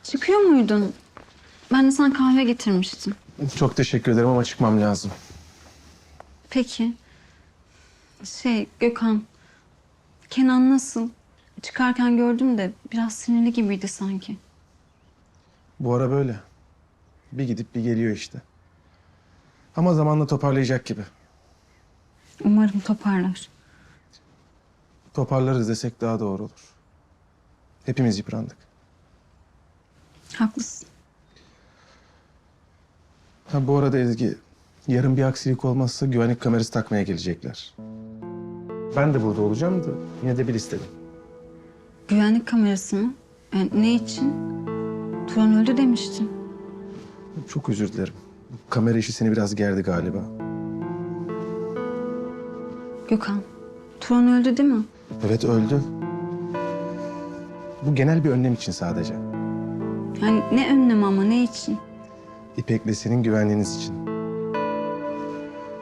Çıkıyor muydun? Ben de sana kahve getirmiştim. Çok teşekkür ederim ama çıkmam lazım. Peki. Gökhan. Kenan nasıl? Çıkarken gördüm de biraz sinirli gibiydi sanki. Bu ara böyle. Bir gidip bir geliyor işte. Ama zamanla toparlayacak gibi. Umarım toparlar. Toparlarız desek daha doğru olur. Hepimiz yıprandık. Haklısın. Ha, bu arada Ezgi, yarın bir aksilik olmazsa güvenlik kamerası takmaya gelecekler. Ben de burada olacağım da yine de bil istedim. Güvenlik kamerası mı? Yani ne için? Turan öldü demiştin. Çok özür dilerim. Bu kamera işi seni biraz gerdi galiba. Gökhan, Turan öldü değil mi? Evet, öldü. Bu genel bir önlem için sadece. Yani ne önlem ama ne için? İpek'le senin güvenliğiniz için.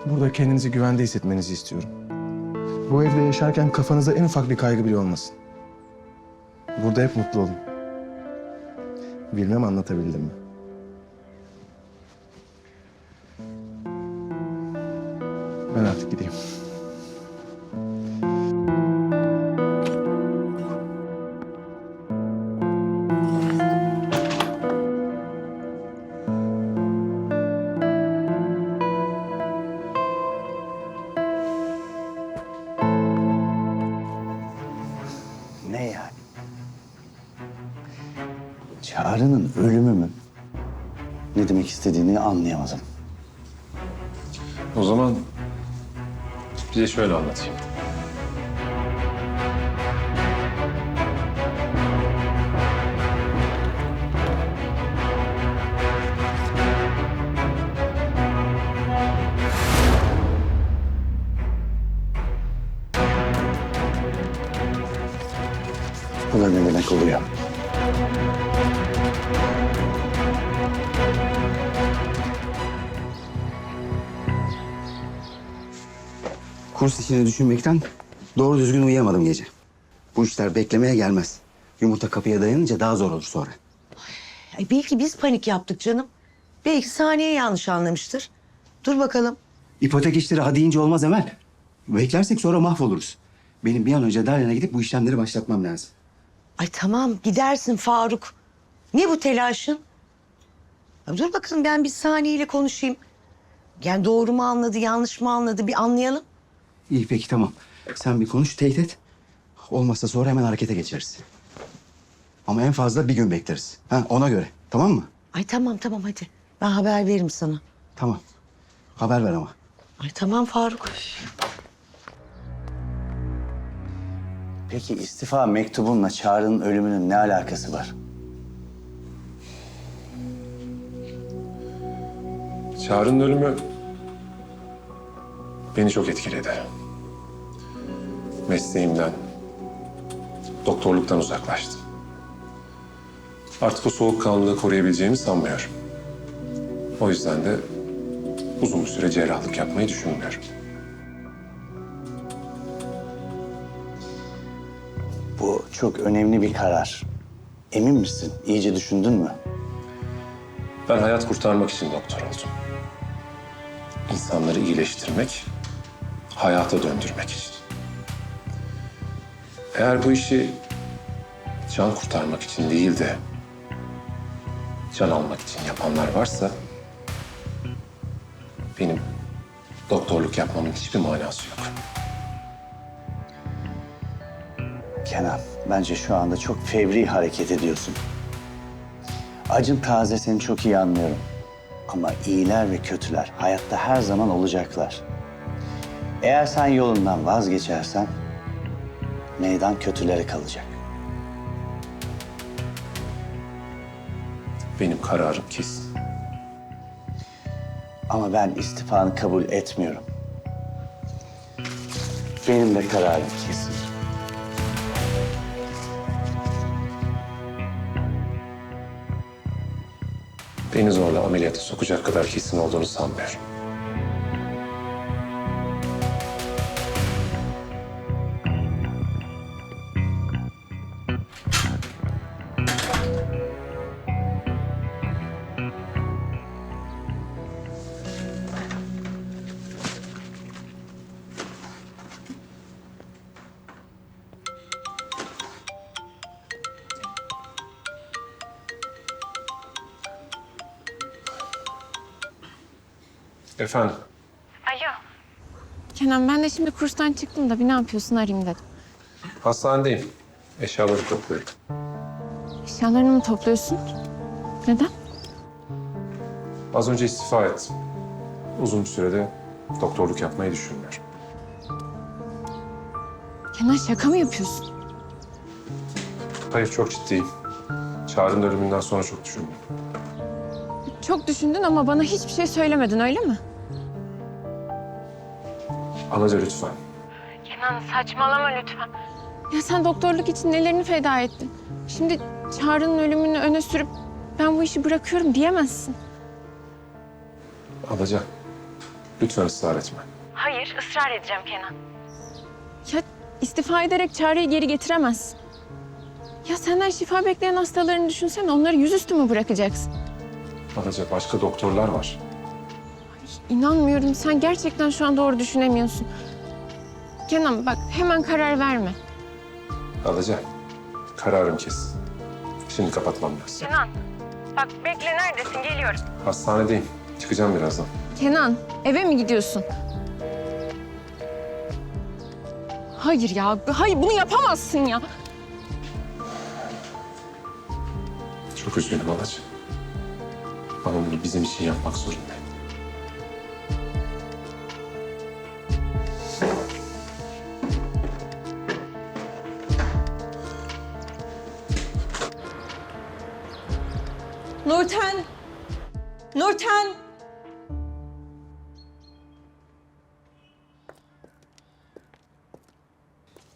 Burada kendinizi güvende hissetmenizi istiyorum. Bu evde yaşarken kafanıza en ufak bir kaygı bile olmasın. Burada hep mutlu olun. Bilmem anlatabildim mi? Ben artık gideyim. Ne yani? Çağrı'nın ölümü mü? Ne demek istediğini anlayamadım. O zaman bize şöyle anlatayım. Bu da ne demek oluyor? Kurs işini düşünmekten doğru düzgün uyuyamadım gece. Bu işler beklemeye gelmez. Yumurta kapıya dayanınca daha zor olur sonra. Ay belki biz panik yaptık canım. Belki Saniye yanlış anlamıştır. Dur bakalım. İpotek işleri ha deyince olmaz Emel. Beklersek sonra mahvoluruz. Benim bir an önce Dalyan'a gidip bu işlemleri başlatmam lazım. Ay tamam gidersin Faruk. Ne bu telaşın? Ya dur bakalım ben bir Saniye ile konuşayım. Yani doğru mu anladı, yanlış mı anladı bir anlayalım. İyi peki tamam. Sen bir konuş, teyit et. Olmazsa sonra hemen harekete geçeriz. Ama en fazla bir gün bekleriz. Ha, ona göre. Tamam mı? Ay tamam hadi. Ben haber veririm sana. Tamam. Haber ver ama. Ay tamam Faruk. Peki istifa mektubunla Çağrı'nın ölümünün ne alakası var? Çağrı'nın ölümü beni çok etkiledi. Mesleğimden, doktorluktan uzaklaştım. Artık o soğukkanlılığı koruyabileceğimi sanmıyorum. O yüzden de uzun bir süre cerrahlık yapmayı düşünmüyorum. Bu çok önemli bir karar. Emin misin? İyice düşündün mü? Ben hayat kurtarmak için doktor oldum. İnsanları iyileştirmek, hayata döndürmek için. Eğer bu işi can kurtarmak için değil de can almak için yapanlar varsa benim doktorluk yapmamın hiçbir manası yok. Kenan, bence şu anda çok fevri hareket ediyorsun. Acın tazesini çok iyi anlıyorum. Ama iyiler ve kötüler hayatta her zaman olacaklar. Eğer sen yolundan vazgeçersen meydan kötülere kalacak. Benim kararım kesin. Ama ben istifanı kabul etmiyorum. Benim de kararım kesin. Beni zorla ameliyata sokacak kadar kesin olduğunu sanmıyorum. Efendim? Kenan ben de şimdi kurstan çıktım da bir ne yapıyorsun arayayım dedim. Hastanedeyim. Eşyaları topluyorum. Eşyalarını mı topluyorsun? Neden? Az önce istifa ettim. Uzun bir sürede doktorluk yapmayı düşünmüyorum. Kenan şaka mı yapıyorsun? Hayır, çok ciddiyim. Çağrı'nın ölümünden sonra çok düşündüm. Çok düşündün ama bana hiçbir şey söylemedin öyle mi? Alaca lütfen. Kenan saçmalama lütfen. Ya sen doktorluk için nelerini feda ettin? Şimdi Çağrı'nın ölümünü öne sürüp ben bu işi bırakıyorum diyemezsin. Alaca, lütfen ısrar etme. Hayır, ısrar edeceğim Kenan. Ya istifa ederek Çağrı'yı geri getiremezsin. Ya senden şifa bekleyen hastalarını düşünsene, onları yüzüstü mü bırakacaksın? Alaca, başka doktorlar var. İnanmıyorum, sen gerçekten şu an doğru düşünemiyorsun. Kenan bak, hemen karar verme. Alaca, kararım kesin. Şimdi kapatmam lazım. Kenan, bak bekle, neredesin? Geliyorum. Hastanedeyim. Çıkacağım birazdan. Kenan, eve mi gidiyorsun? Hayır ya, hayır bunu yapamazsın ya. Çok üzgünüm Alaca. Ama bunu bizim için yapmak zorundayım. Nurten! Nurten!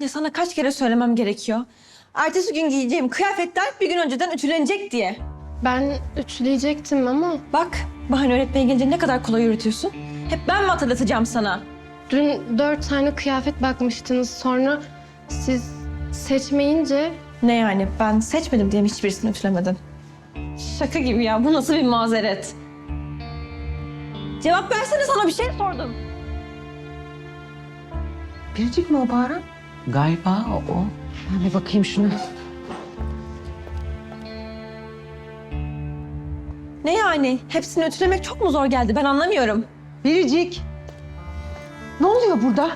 Ya sana kaç kere söylemem gerekiyor? Ertesi gün giyeceğim kıyafetler bir gün önceden ütülenecek diye. Ben ütüleyecektim ama Bak, bahane öğretmeye gelince ne kadar kolay yürütüyorsun. Hep ben mi hatırlatacağım sana? dün 4 tane kıyafet bakmıştınız. Sonra siz seçmeyince Ne yani? Ben seçmedim diye mi hiçbirisini ütülemedin? Şaka gibi ya. Bu nasıl bir mazeret? Cevap versene, sana bir şey sordum. Biricik mi o bağıran? Galiba o. Ben bir bakayım şuna. Ne yani? Hepsini ütülemek çok mu zor geldi? Ben anlamıyorum. Biricik. Ne oluyor burada?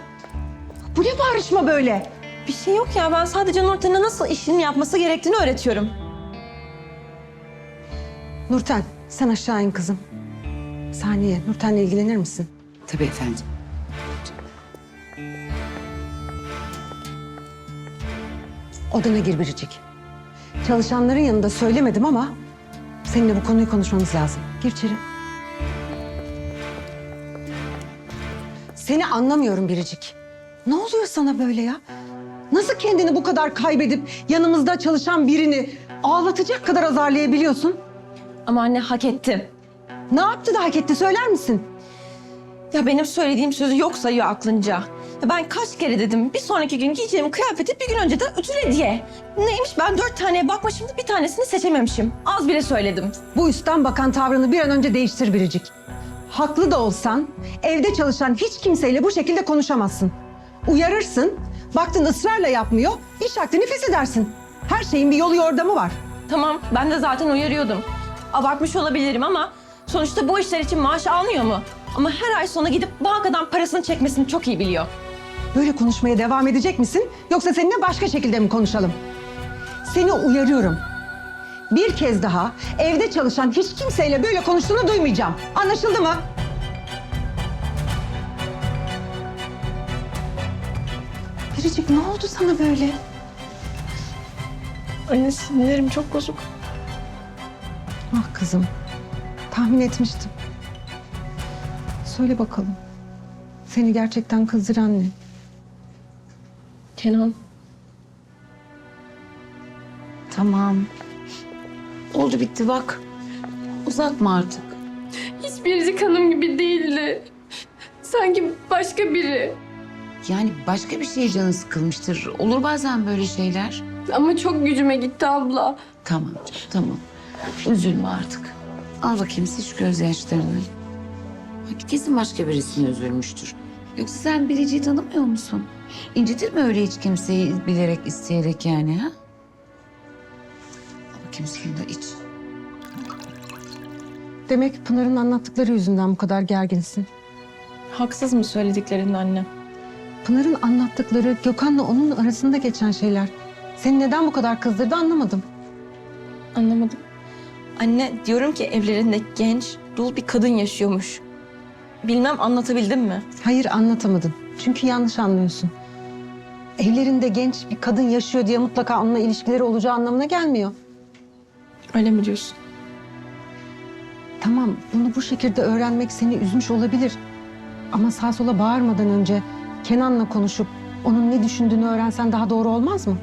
Bu ne bağırışma böyle? Bir şey yok ya. Ben sadece Nurten'e nasıl işini yapması gerektiğini öğretiyorum. Nurten, sen aşağı in kızım. Saniye, Nurten'le ilgilenir misin? Tabii efendim. Odana gir Biricik. Çalışanların yanında söylemedim ama seninle bu konuyu konuşmamız lazım. Gir içeri. Seni anlamıyorum Biricik. Ne oluyor sana böyle ya? Nasıl kendini bu kadar kaybedip yanımızda çalışan birini ağlatacak kadar azarlayabiliyorsun? Ama anne, hak ettim. Ne yaptı da hak etti söyler misin? Ya benim söylediğim sözü yok sayıyor aklınca. Ya ben kaç kere dedim bir sonraki gün giyeceğim kıyafeti bir gün önceden ütüle diye. Neymiş, ben 4 taneye bakmışım da bir tanesini seçememişim. Az bile söyledim. Bu üstten bakan tavrını bir an önce değiştir Biricik. Haklı da olsan evde çalışan hiç kimseyle bu şekilde konuşamazsın. Uyarırsın, baktın ısrarla yapmıyor, iş hakkını feshedersin. Her şeyin bir yolu yordamı var. Tamam, ben de zaten uyarıyordum. Abartmış olabilirim ama sonuçta bu işler için maaş almıyor mu? Ama her ay sonu gidip bankadan parasını çekmesini çok iyi biliyor. Böyle konuşmaya devam edecek misin? Yoksa seninle başka şekilde mi konuşalım? Seni uyarıyorum. bir kez daha evde çalışan hiç kimseyle böyle konuştuğunu duymayacağım. Anlaşıldı mı? Biricik ne oldu sana böyle? Anne sinirlerim çok bozuk. Ah kızım, tahmin etmiştim. Söyle bakalım, seni gerçekten kızdıran ne? Kenan. Tamam. Oldu bitti bak. Uzatma artık. Hiç Biricik Hanım gibi değildi. Sanki başka biri. Yani başka bir şey canı sıkılmıştır. Olur bazen böyle şeyler. Ama çok gücüme gitti abla. Tamam canım, tamam. Üzülme artık. Al bakayım sil şu gözyaşlarını. Bak kesin başka birisine üzülmüştür. Yoksa sen Biricik'i tanımıyor musun? İncitir mi öyle hiç kimseyi bilerek, isteyerek yani ha? Al bakayım suyunu da iç. Demek Pınar'ın anlattıkları yüzünden bu kadar gerginsin. Haksız mı söylediklerin anne? Pınar'ın anlattıkları Gökhan'la onun arasında geçen şeyler. Seni neden bu kadar kızdırdı anlamadım. Anlamadım. Anne diyorum ki evlerinde genç, dul bir kadın yaşıyormuş. Bilmem anlatabildim mi? Hayır anlatamadın. Çünkü yanlış anlıyorsun. Evlerinde genç bir kadın yaşıyor diye mutlaka onunla ilişkileri olacağı anlamına gelmiyor. Öyle mi diyorsun? Tamam, bunu bu şekilde öğrenmek seni üzmüş olabilir. Ama sağa sola bağırmadan önce Kenan'la konuşup onun ne düşündüğünü öğrensen daha doğru olmaz mı?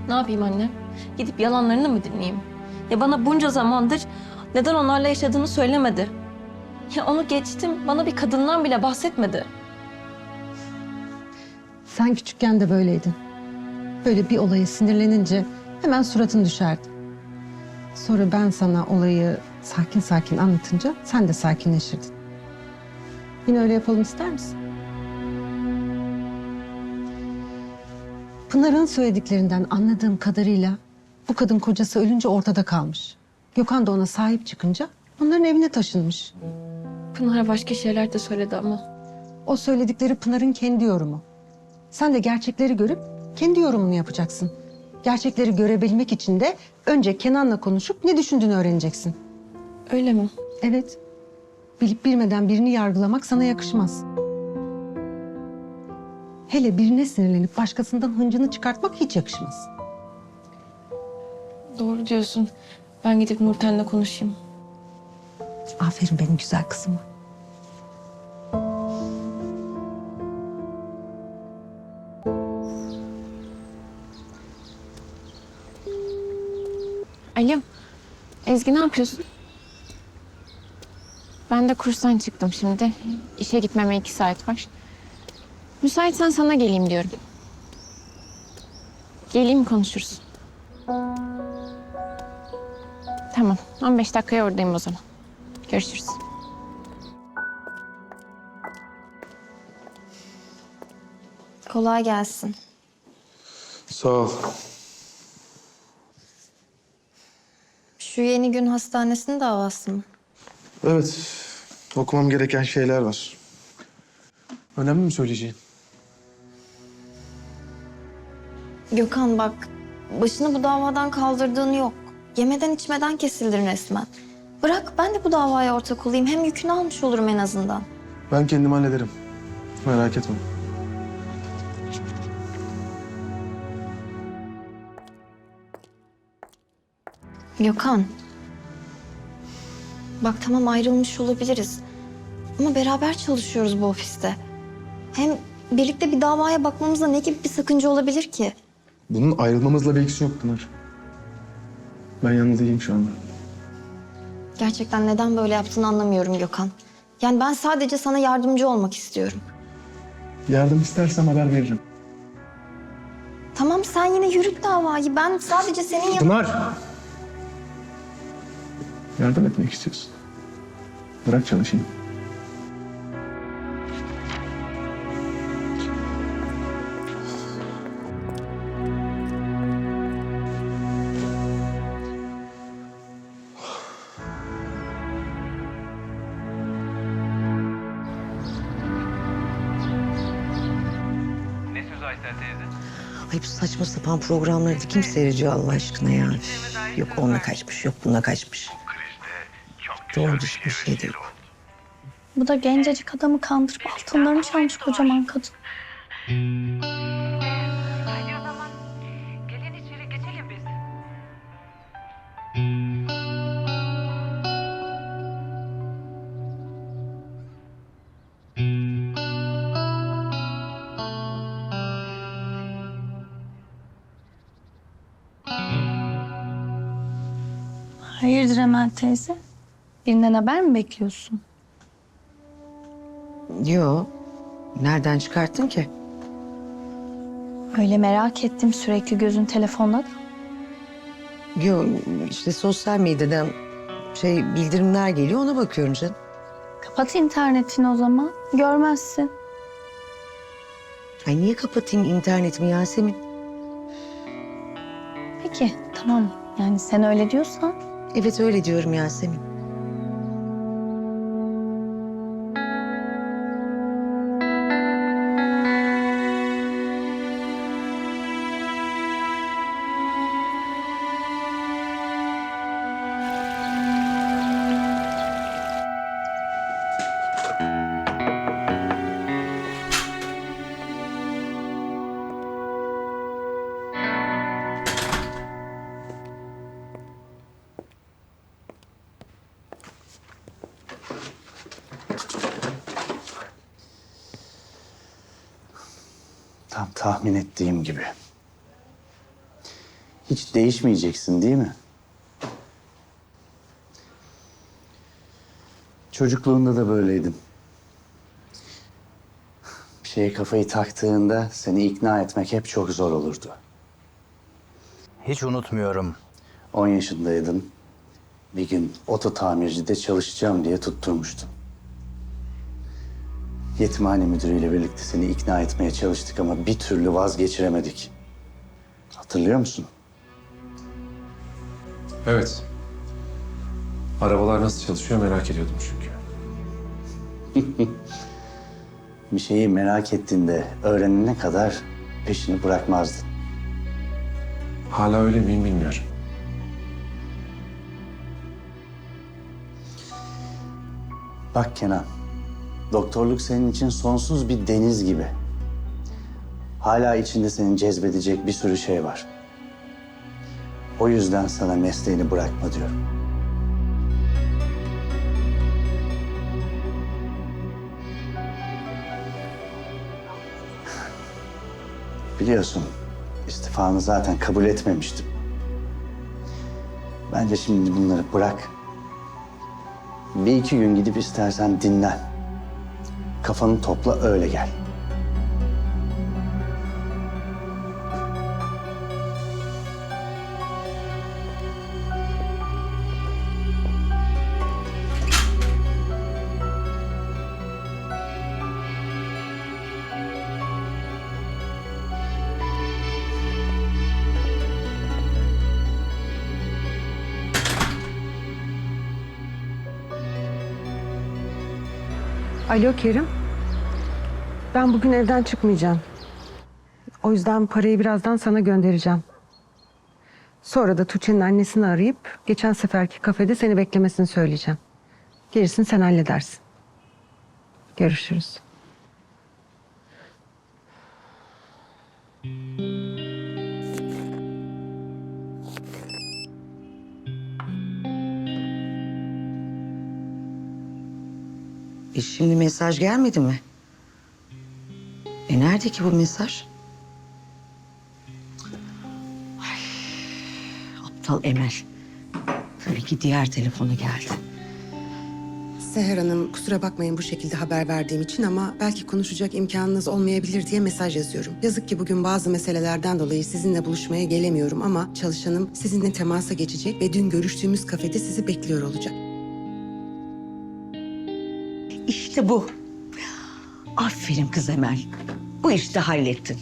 Ne yapayım anne? Gidip yalanlarını mı dinleyeyim? Ya bana bunca zamandır neden onlarla yaşadığını söylemedi. Ya onu geçtim, bana bir kadından bile bahsetmedi. Sen küçükken de böyleydin. Böyle bir olaya sinirlenince hemen suratın düşerdi. Sonra ben sana olayı sakin sakin anlatınca sen de sakinleşirdin. Yine öyle yapalım ister misin? Pınar'ın söylediklerinden anladığım kadarıyla bu kadın kocası ölünce ortada kalmış. Gökhan da ona sahip çıkınca onların evine taşınmış. Pınar başka şeyler de söyledi ama. O söyledikleri Pınar'ın kendi yorumu. Sen de gerçekleri görüp kendi yorumunu yapacaksın. Gerçekleri görebilmek için de önce Kenan'la konuşup ne düşündüğünü öğreneceksin. Öyle mi? Evet. Bilip bilmeden birini yargılamak sana yakışmaz. Hele birine sinirlenip başkasından hıncını çıkartmak hiç yakışmaz. Doğru diyorsun. Ben gidip Nurten'le konuşayım. Aferin benim güzel kızıma. Alo. Ezgi ne yapıyorsun? Ben de kurstan çıktım şimdi. İşe gitmeme 2 saat var. Müsaitsen sana geleyim diyorum. Geleyim konuşuruz. Tamam. 15 dakikaya oradayım o zaman. Görüşürüz. Kolay gelsin. Sağ ol. Şu Yeni Gün Hastanesi'nin davası mı? Evet, okumam gereken şeyler var. Önemli mi söyleyeceğin? Gökhan bak, başını bu davadan kaldırdığın yok. Yemeden içmeden kesildin resmen. Bırak ben de bu davaya ortak olayım. Hem yükünü almış olurum en azından. Ben kendim hallederim. Merak etme. Gökhan. Bak tamam ayrılmış olabiliriz. Ama beraber çalışıyoruz bu ofiste. Hem birlikte bir davaya bakmamızda ne gibi bir sakınca olabilir ki? Bunun ayrılmamızla bir ilgisi yok Pınar. Ben yalnız değilim şu anda. Gerçekten neden böyle yaptığını anlamıyorum Gökhan. Yani ben sadece sana yardımcı olmak istiyorum. Yardım istersem haber veririm. Tamam sen yine yürüt davayı. Ben sadece senin yanında... Pınar! Yardım etmek istiyorsun. Bırak çalışayım. Ay bu saçma sapan programları da kim seyrediyor Allah aşkına ya? Üf. Yok onunla kaçmış, yok bununla kaçmış. Doğru düzgün bir şey de yok. Bu da gencecik adamı kandırıp altınlarını çalmış kocaman kadın. Hayırdır Emel teyze? Birinden haber mi bekliyorsun? Yo, nereden çıkarttın ki? Öyle merak ettim, sürekli gözün telefonda da. Yo, işte sosyal medyadan bildirimler geliyor, ona bakıyorum canım. Kapat internetini o zaman. Görmezsin. Ay niye kapatayım internetimi Yasemin? Peki tamam. Yani sen öyle diyorsan. Evet öyle diyorum Yasemin. Tam tahmin ettiğim gibi. Hiç değişmeyeceksin değil mi? Çocukluğunda da böyleydin. Bir şeye kafayı taktığında seni ikna etmek hep çok zor olurdu. Hiç unutmuyorum. 10 yaşındaydın. Bir gün oto tamircide çalışacağım diye tutturmuştun. Yetimhane müdürüyle birlikte seni ikna etmeye çalıştık ama bir türlü vazgeçiremedik. Hatırlıyor musun? Evet. Arabalar nasıl çalışıyor merak ediyordum çünkü. Bir şeyi merak ettiğinde öğrenene kadar peşini bırakmazdın. Hala öyle miyim bilmiyorum. Bak Kenan, doktorluk senin için sonsuz bir deniz gibi. Hala içinde seni cezbedecek bir sürü şey var. O yüzden sana mesleğini bırakma diyorum. Biliyorsun, istifanı zaten kabul etmemiştim. Bence şimdi bunları bırak. Bir iki gün gidip istersen dinlen. Kafanı topla öyle gel. Alo Kerim. Ben bugün evden çıkmayacağım. O yüzden parayı birazdan sana göndereceğim. Sonra da Tuğçe'nin annesini arayıp geçen seferki kafede seni beklemesini söyleyeceğim. Gerisini sen halledersin. Görüşürüz. Şimdi mesaj gelmedi mi? Nerede ki bu mesaj? Ay, aptal Emel. Tabii ki diğer telefonu geldi. Seher Hanım, kusura bakmayın bu şekilde haber verdiğim için ama belki konuşacak imkanınız olmayabilir diye mesaj yazıyorum. Yazık ki bugün bazı meselelerden dolayı sizinle buluşmaya gelemiyorum ama çalışanım sizinle temasa geçecek ve dün görüştüğümüz kafede sizi bekliyor olacak. İşte bu. Aferin kız Emel. Bu işte hallettin.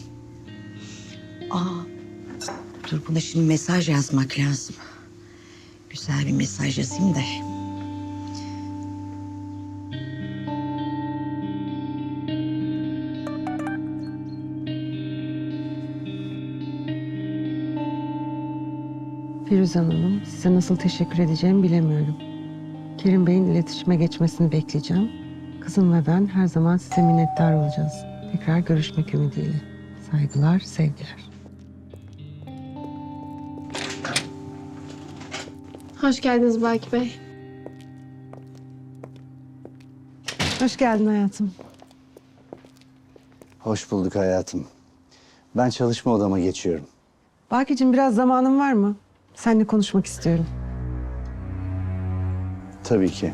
Dur buna şimdi mesaj yazmak lazım. Güzel bir mesaj yazayım da. Firuzan Hanım, size nasıl teşekkür edeceğimi bilemiyorum. Kerim Bey'in iletişime geçmesini bekleyeceğim. Kızım ve ben her zaman size minnettar olacağız. Tekrar görüşmek ümidiyle. Saygılar, sevgiler. Hoş geldiniz Baki Bey. Hoş geldin hayatım. Hoş bulduk hayatım. Ben çalışma odama geçiyorum. Baki'cim biraz zamanın var mı? Seninle konuşmak istiyorum. Tabii ki.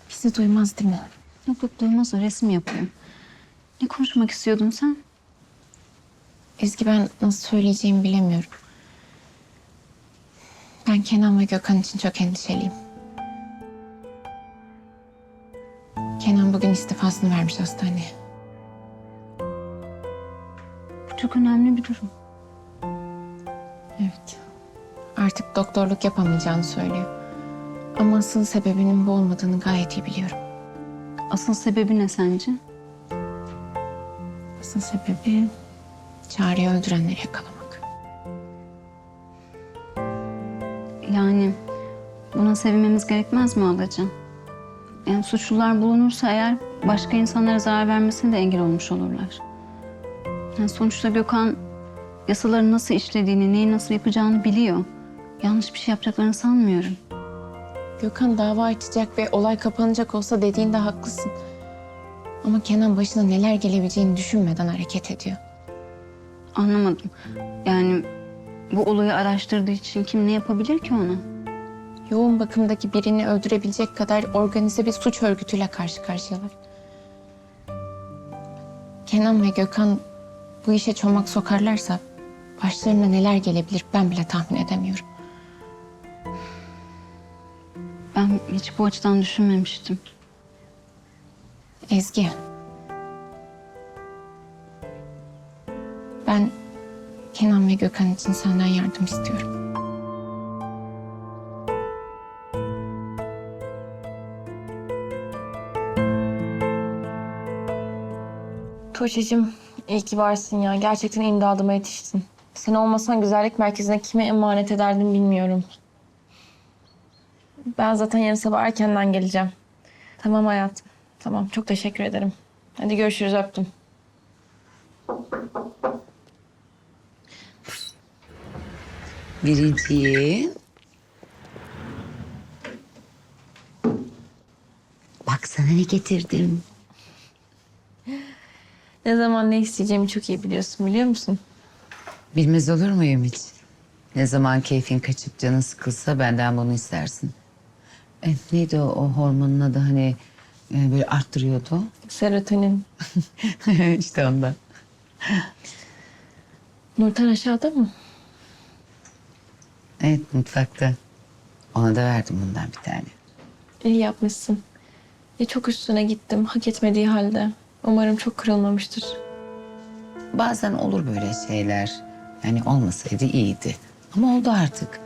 Bizi duymaz değil mi? Yok yok duymaz o resim yapıyor. Ne konuşmak istiyordun sen? Ezgi, ben nasıl söyleyeceğimi bilemiyorum. Ben Kenan ve Gökhan için çok endişeliyim. Kenan bugün istifasını vermiş hastaneye. Bu çok önemli bir durum. Evet. Artık doktorluk yapamayacağını söylüyor. Ama asıl sebebinin bu olmadığını gayet iyi biliyorum. Asıl sebebi ne sence? Asıl sebebi Çağrı'yı öldürenleri yakalamak. Yani buna sevinmemiz gerekmez mi Alacığım? Yani suçlular bulunursa eğer başka insanlara zarar vermesine de engel olmuş olurlar. Yani sonuçta Gökhan yasaların nasıl işlediğini, neyi nasıl yapacağını biliyor. Yanlış bir şey yapacaklarını sanmıyorum. Gökhan dava açacak ve olay kapanacak olsa dediğinde haklısın. Ama Kenan başına neler gelebileceğini düşünmeden hareket ediyor. Anlamadım. Yani bu olayı araştırdığı için kim ne yapabilir ki ona? Yoğun bakımdaki birini öldürebilecek kadar organize bir suç örgütüyle karşı karşıyalar. Kenan ve Gökhan bu işe çomak sokarlarsa başlarına neler gelebilir ben bile tahmin edemiyorum. Ben hiç bu açıdan düşünmemiştim. Ezgi. Ben Kenan ve Gökhan için senden yardım istiyorum. Tuğçe'cim iyi ki varsın ya. Gerçekten imdadıma yetiştin. Sen olmasan güzellik merkezine kime emanet ederdim bilmiyorum. Ben zaten yarın sabah erkenden geleceğim. Tamam hayatım. Tamam, çok teşekkür ederim. Hadi görüşürüz, öptüm. Biricik. Bak sana ne getirdim. Ne zaman ne isteyeceğimi çok iyi biliyorsun, biliyor musun? Bilmez olur muyum hiç? Ne zaman keyfin kaçıp canın sıkılsa benden bunu istersin. Neydi o hormonun adı hani böyle arttırıyordu? Serotonin. İşte ondan. Nurten aşağıda mı? Evet mutfakta. Ona da verdim bundan bir tane. İyi yapmışsın. Çok üstüne gittim, hak etmediği halde. Umarım çok kırılmamıştır. Bazen olur böyle şeyler. Yani olmasaydı iyiydi. Ama oldu artık.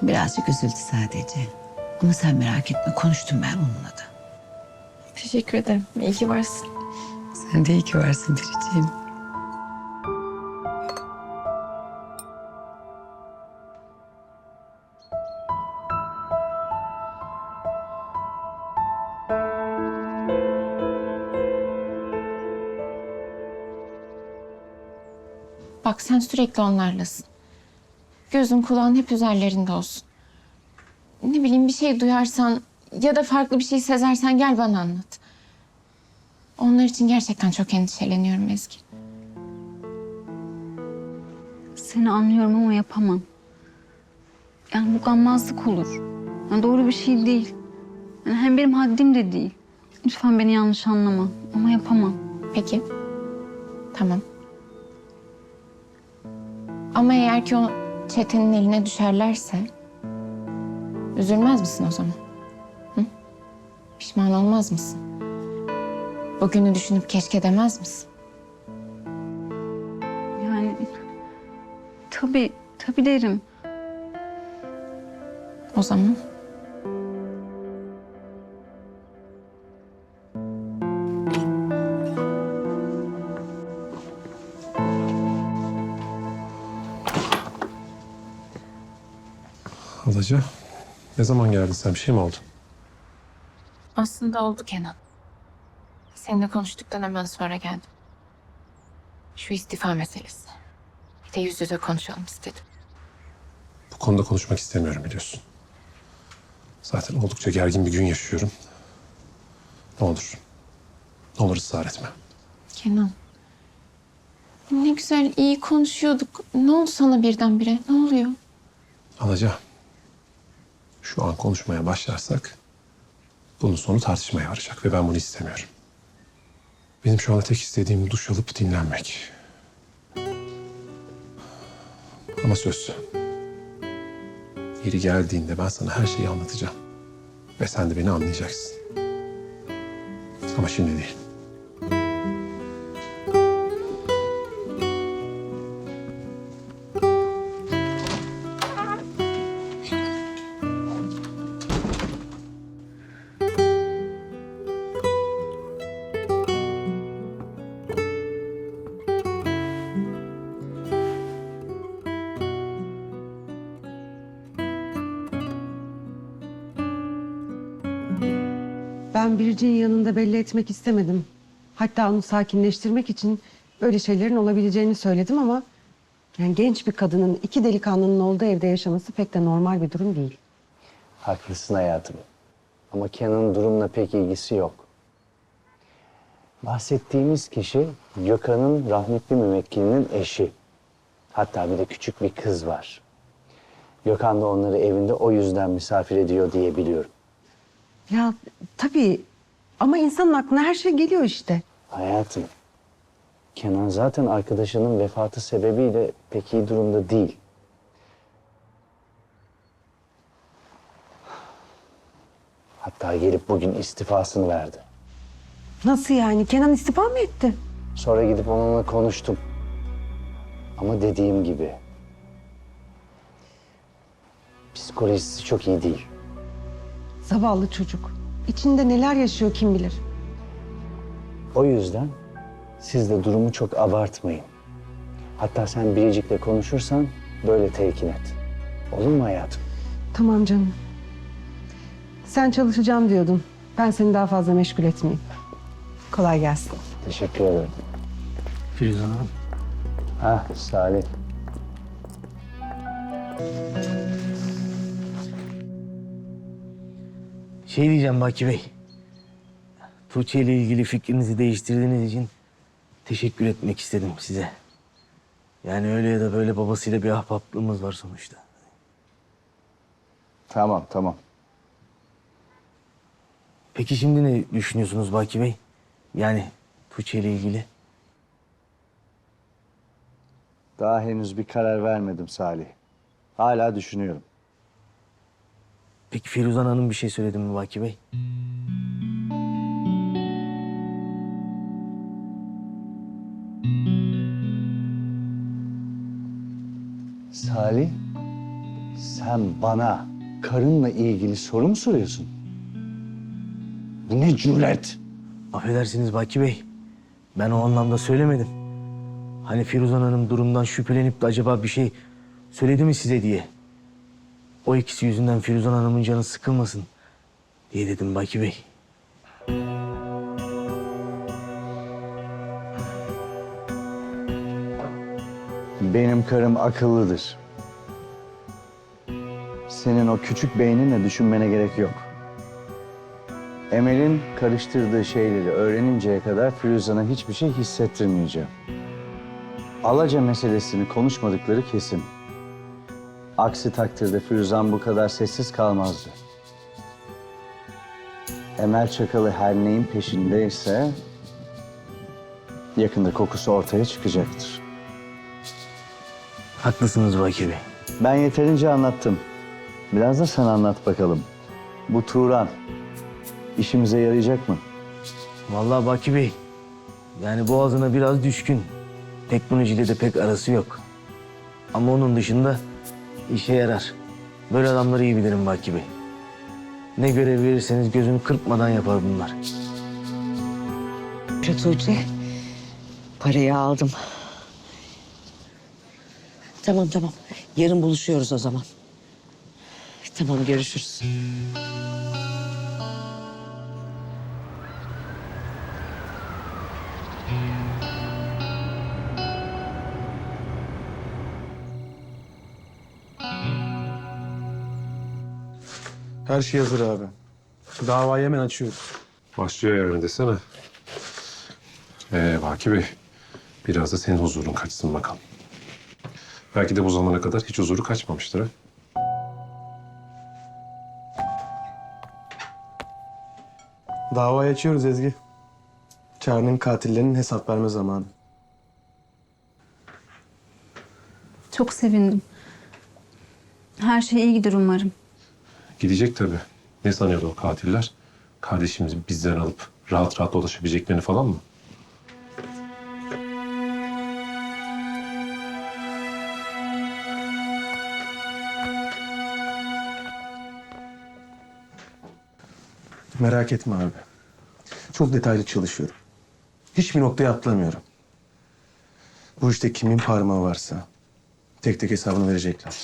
Birazcık üzüldü sadece. Ama sen merak etme, konuştum ben onunla da. Teşekkür ederim. İyi ki varsın. Sen de iyi ki varsın Biricik'im. Bak sen sürekli onlarlasın. Gözün kulağın hep üzerlerinde olsun. Ne bileyim bir şey duyarsan ya da farklı bir şey sezersen gel bana anlat. Onlar için gerçekten çok endişeleniyorum Ezgi. Seni anlıyorum ama yapamam. Yani bu gammazlık olur. Yani doğru bir şey değil. Yani hem benim haddim de değil. Lütfen beni yanlış anlama ama yapamam. Peki. Tamam. Ama eğer ki o çetenin eline düşerlerse üzülmez misin o zaman? Hı? Pişman olmaz mısın? Bugünü düşünüp keşke demez misin? Yani Tabii derim. O zaman Alaca, ne zaman geldin sen? Bir şey mi oldu? aslında oldu Kenan. Seninle konuştuktan hemen sonra geldim. Şu istifa meselesi. Bir de yüz yüze konuşalım istedim. Bu konuda konuşmak istemiyorum biliyorsun. Zaten oldukça gergin bir gün yaşıyorum. Ne olur. Ne olur ısrar etme. Kenan. Ne güzel iyi konuşuyorduk. Ne oldu sana birdenbire? Ne oluyor? Alaca, şu an konuşmaya başlarsak bunun sonu tartışmaya varacak ve ben bunu istemiyorum. Benim şu anda tek istediğim duş alıp dinlenmek. Ama söz. Yeri geldiğinde ben sana her şeyi anlatacağım. Ve sen de beni anlayacaksın. Ama şimdi değil. Ben Biricik'in yanında belli etmek istemedim. Hatta onu sakinleştirmek için böyle şeylerin olabileceğini söyledim ama... yani genç bir kadının iki delikanlının olduğu evde yaşaması pek de normal bir durum değil. Haklısın hayatım. Ama Kenan'ın durumla pek ilgisi yok. Bahsettiğimiz kişi Gökhan'ın rahmetli müvekkilinin eşi. Hatta bir de küçük bir kız var. Gökhan da onları evinde o yüzden misafir ediyor diye biliyorum. Ya tabii ama insanın aklına her şey geliyor işte. Hayatım, Kenan zaten arkadaşının vefatı sebebiyle pek iyi durumda değil. Hatta gelip bugün istifasını verdi. Nasıl yani? Kenan istifa mı etti? Sonra gidip onunla konuştum. Ama dediğim gibi... psikolojisi çok iyi değil. Zavallı çocuk. İçinde neler yaşıyor kim bilir. O yüzden siz de durumu çok abartmayın. Hatta sen Biricik'le konuşursan böyle telkin et. Olur mu hayatım? Tamam canım. Sen çalışacağım diyordun. Ben seni daha fazla meşgul etmeyeyim. Kolay gelsin. Teşekkür ederim. Firuzan Hanım. Ha Salih. Şey diyeceğim Baki Bey. Tuğçe ile ilgili fikrinizi değiştirdiğiniz için teşekkür etmek istedim size. Yani öyle ya da böyle babasıyla bir ahbaplığımız var sonuçta. Tamam. Peki şimdi ne düşünüyorsunuz Baki Bey? Yani Tuğçe ile ilgili. Daha henüz bir karar vermedim Salih. Hala düşünüyorum. Peki Firuzan Hanım bir şey söyledi mi Baki Bey? Salih, sen bana karınla ilgili soru mu soruyorsun? Bu ne cüret? Affedersiniz Baki Bey. Ben o anlamda söylemedim. Hani Firuzan Hanım durumdan şüphelenip de acaba bir şey söyledi mi size diye. O ikisi yüzünden Firuzan Hanım'ın canı sıkılmasın diye dedim Baki Bey. Benim karım akıllıdır. Senin o küçük beyninle düşünmene gerek yok. Emel'in karıştırdığı şeyleri öğreninceye kadar Firuzan'a hiçbir şey hissettirmeyeceğim. Alaca meselesini konuşmadıkları kesin. Aksi takdirde Firuzan bu kadar sessiz kalmazdı. Emel Çakalı her neyin peşindeyse yakında kokusu ortaya çıkacaktır. Haklısınız Baki Bey. Ben yeterince anlattım. Biraz da sen anlat bakalım. Bu Turan işimize yarayacak mı? Vallahi Baki Bey, yani boğazına biraz düşkün. Teknolojiyle de pek arası yok. Ama onun dışında işe yarar. Böyle adamları iyi bilirim Baki Bey. Ne görev verirseniz gözünü kırpmadan yapar bunlar. Tuğçe, parayı aldım. Tamam. Yarın buluşuyoruz o zaman. Tamam, görüşürüz. Her şey hazır abi. Davayı hemen açıyoruz. Başlıyor yani desene. Baki Bey, biraz da senin huzurun kaçsın bakalım. Belki de bu zamana kadar hiç huzuru kaçmamıştır ha. Davayı açıyoruz Ezgi. Çağrı'nın katillerinin hesap verme zamanı. Çok sevindim. Her şey iyi gider umarım. Gidecek tabii. Ne sanıyordu o katiller? Kardeşimizi bizden alıp rahat rahat dolaşabileceklerini falan mı? Merak etme abi. Çok detaylı çalışıyorum. Hiçbir noktaya atlamıyorum. Bu işte kimin parmağı varsa tek tek hesabını verecekler.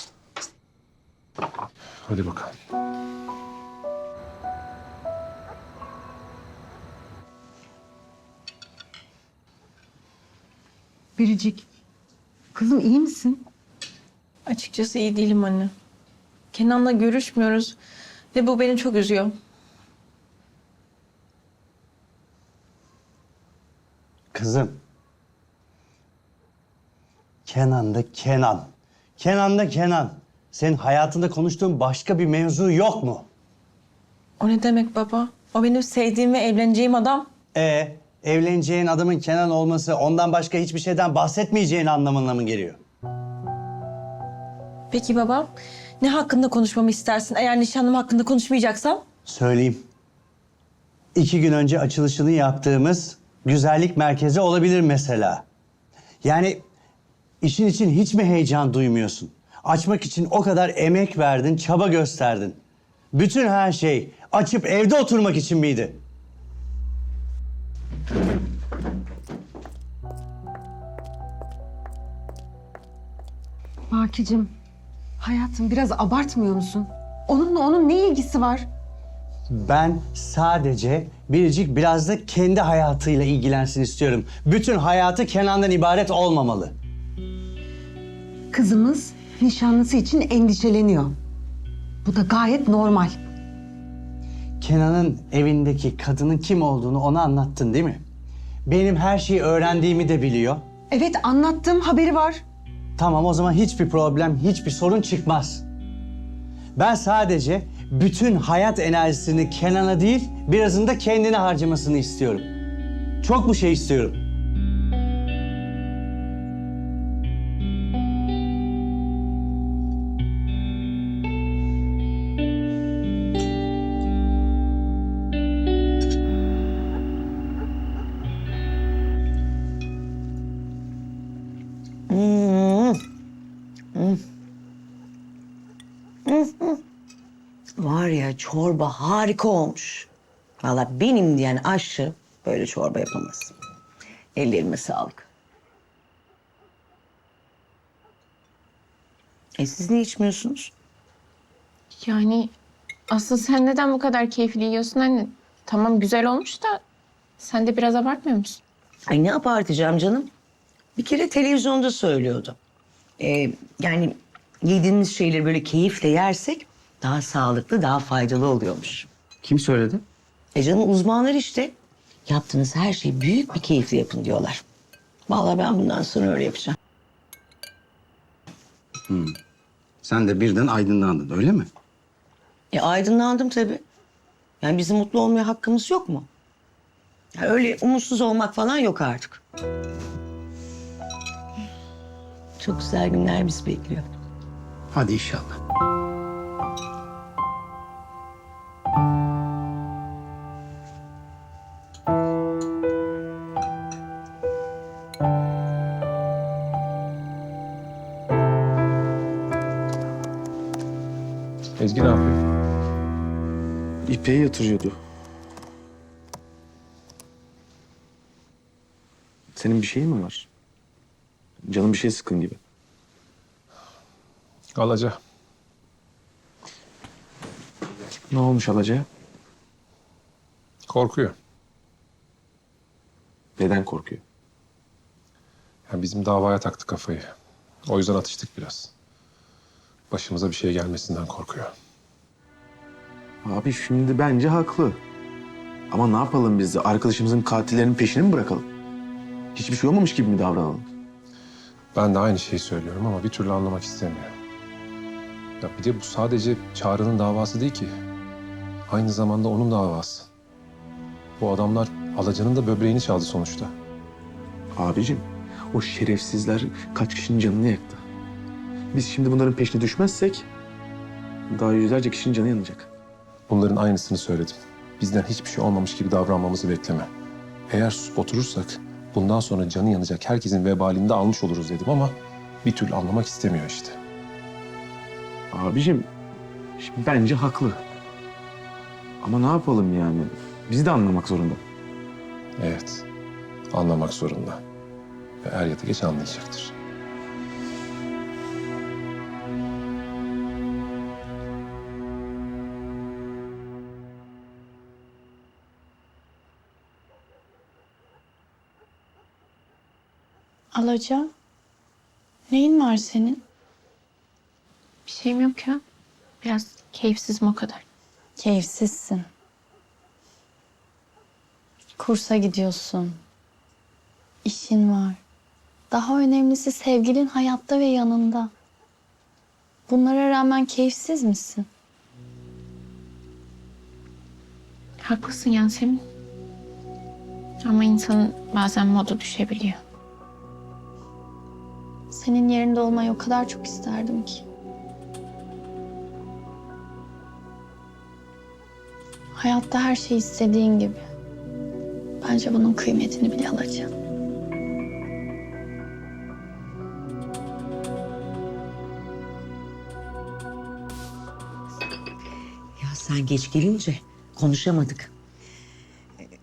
Hadi bakalım. Biricik, kızım iyi misin? Açıkçası iyi değilim anne. Kenan'la görüşmüyoruz ve bu beni çok üzüyor. Kızım. Kenan da Kenan. Kenan da Kenan. Senin hayatında konuştuğun başka bir mevzu yok mu? O ne demek baba? O benim sevdiğim ve evleneceğim adam. Evleneceğin adamın Kenan olması ondan başka hiçbir şeyden bahsetmeyeceğin anlamına mı geliyor? Peki baba, ne hakkında konuşmamı istersin eğer nişanlım hakkında konuşmayacaksam? Söyleyeyim. 2 gün önce açılışını yaptığımız güzellik merkezi olabilir mesela. Yani işin için hiç mi heyecan duymuyorsun? Açmak için o kadar emek verdin, çaba gösterdin. Bütün her şey açıp evde oturmak için miydi? Bakicim, hayatım biraz abartmıyor musun? Onunla onun ne ilgisi var? Ben sadece Biricik biraz da kendi hayatıyla ilgilensin istiyorum. Bütün hayatı Kenan'dan ibaret olmamalı. Kızımız nişanlısı için endişeleniyor. Bu da gayet normal. Kenan'ın evindeki kadının kim olduğunu ona anlattın değil mi? Benim her şeyi öğrendiğimi de biliyor. Evet anlattım, haberi var. Tamam, o zaman hiçbir problem, hiçbir sorun çıkmaz. Ben sadece bütün hayat enerjisini Kenan'a değil, birazını da kendine harcamasını istiyorum. Çok bu şey istiyorum. Var ya, çorba harika olmuş. Vallahi benim diyen aşçı böyle çorba yapamaz. Ellerime sağlık. Siz ne içmiyorsunuz? Yani asıl sen neden bu kadar keyifli yiyorsun anne? Tamam güzel olmuş da sen de biraz abartmıyor musun? Ay ne abartacağım canım? Bir kere televizyonda söylüyordu. Yani yediğimiz şeyleri böyle keyifle yersek daha sağlıklı, daha faydalı oluyormuş. Kim söyledi? Canım uzmanlar işte. Yaptığınız her şeyi büyük bir keyifle yapın diyorlar. Vallahi ben bundan sonra öyle yapacağım. Sen de birden aydınlandın öyle mi? Aydınlandım tabii. Yani bizim mutlu olmaya hakkımız yok mu? Ya öyle umutsuz olmak falan yok artık. Çok güzel günler bizi bekliyor. Hadi inşallah. Ezgi ne yapıyor? İpeğe yatırıyordu. Senin bir şeyin mi var? Canın bir şey sıkın gibi. Alaca. Ne olmuş Alaca'ya? Korkuyor. Neden korkuyor? Yani bizim davaya taktı kafayı. O yüzden atıştık biraz. Başımıza bir şey gelmesinden korkuyor. Abi şimdi bence haklı. Ama ne yapalım biz de? Arkadaşımızın katillerinin peşini mi bırakalım? Hiçbir şey olmamış gibi mi davranalım? Ben de aynı şeyi söylüyorum ama bir türlü anlamak istemiyor. Ya bir de bu sadece Çağrı'nın davası değil ki. Aynı zamanda onun davası. Bu adamlar Alaca'nın da böbreğini çaldı sonuçta. Abicim, o şerefsizler kaç kişinin canını yaktı. Biz şimdi bunların peşine düşmezsek daha yüzlerce kişinin canı yanacak. Bunların aynısını söyledim. Bizden hiçbir şey olmamış gibi davranmamızı bekleme. Eğer susup oturursak bundan sonra canı yanacak herkesin vebalini de almış oluruz dedim ama bir türlü anlamak istemiyor işte. Abicim, şimdi bence haklı. Ama ne yapalım yani? Bizi de anlamak zorunda. Evet, anlamak zorunda. Ve er ya da geç anlayacaktır. Alaca, neyin var senin? Bir şeyim yok ya. Biraz keyifsizim o kadar. Keyifsizsin. Kursa gidiyorsun. İşin var. Daha önemlisi sevgilin hayatta ve yanında. Bunlara rağmen keyifsiz misin? Haklısın Yasemin. Ama insanın bazen modu düşebiliyor. Senin yerinde olmayı o kadar çok isterdim ki. Hayatta her şey istediğin gibi. Bence bunun kıymetini bile alacağım. Ya sen geç gelince konuşamadık.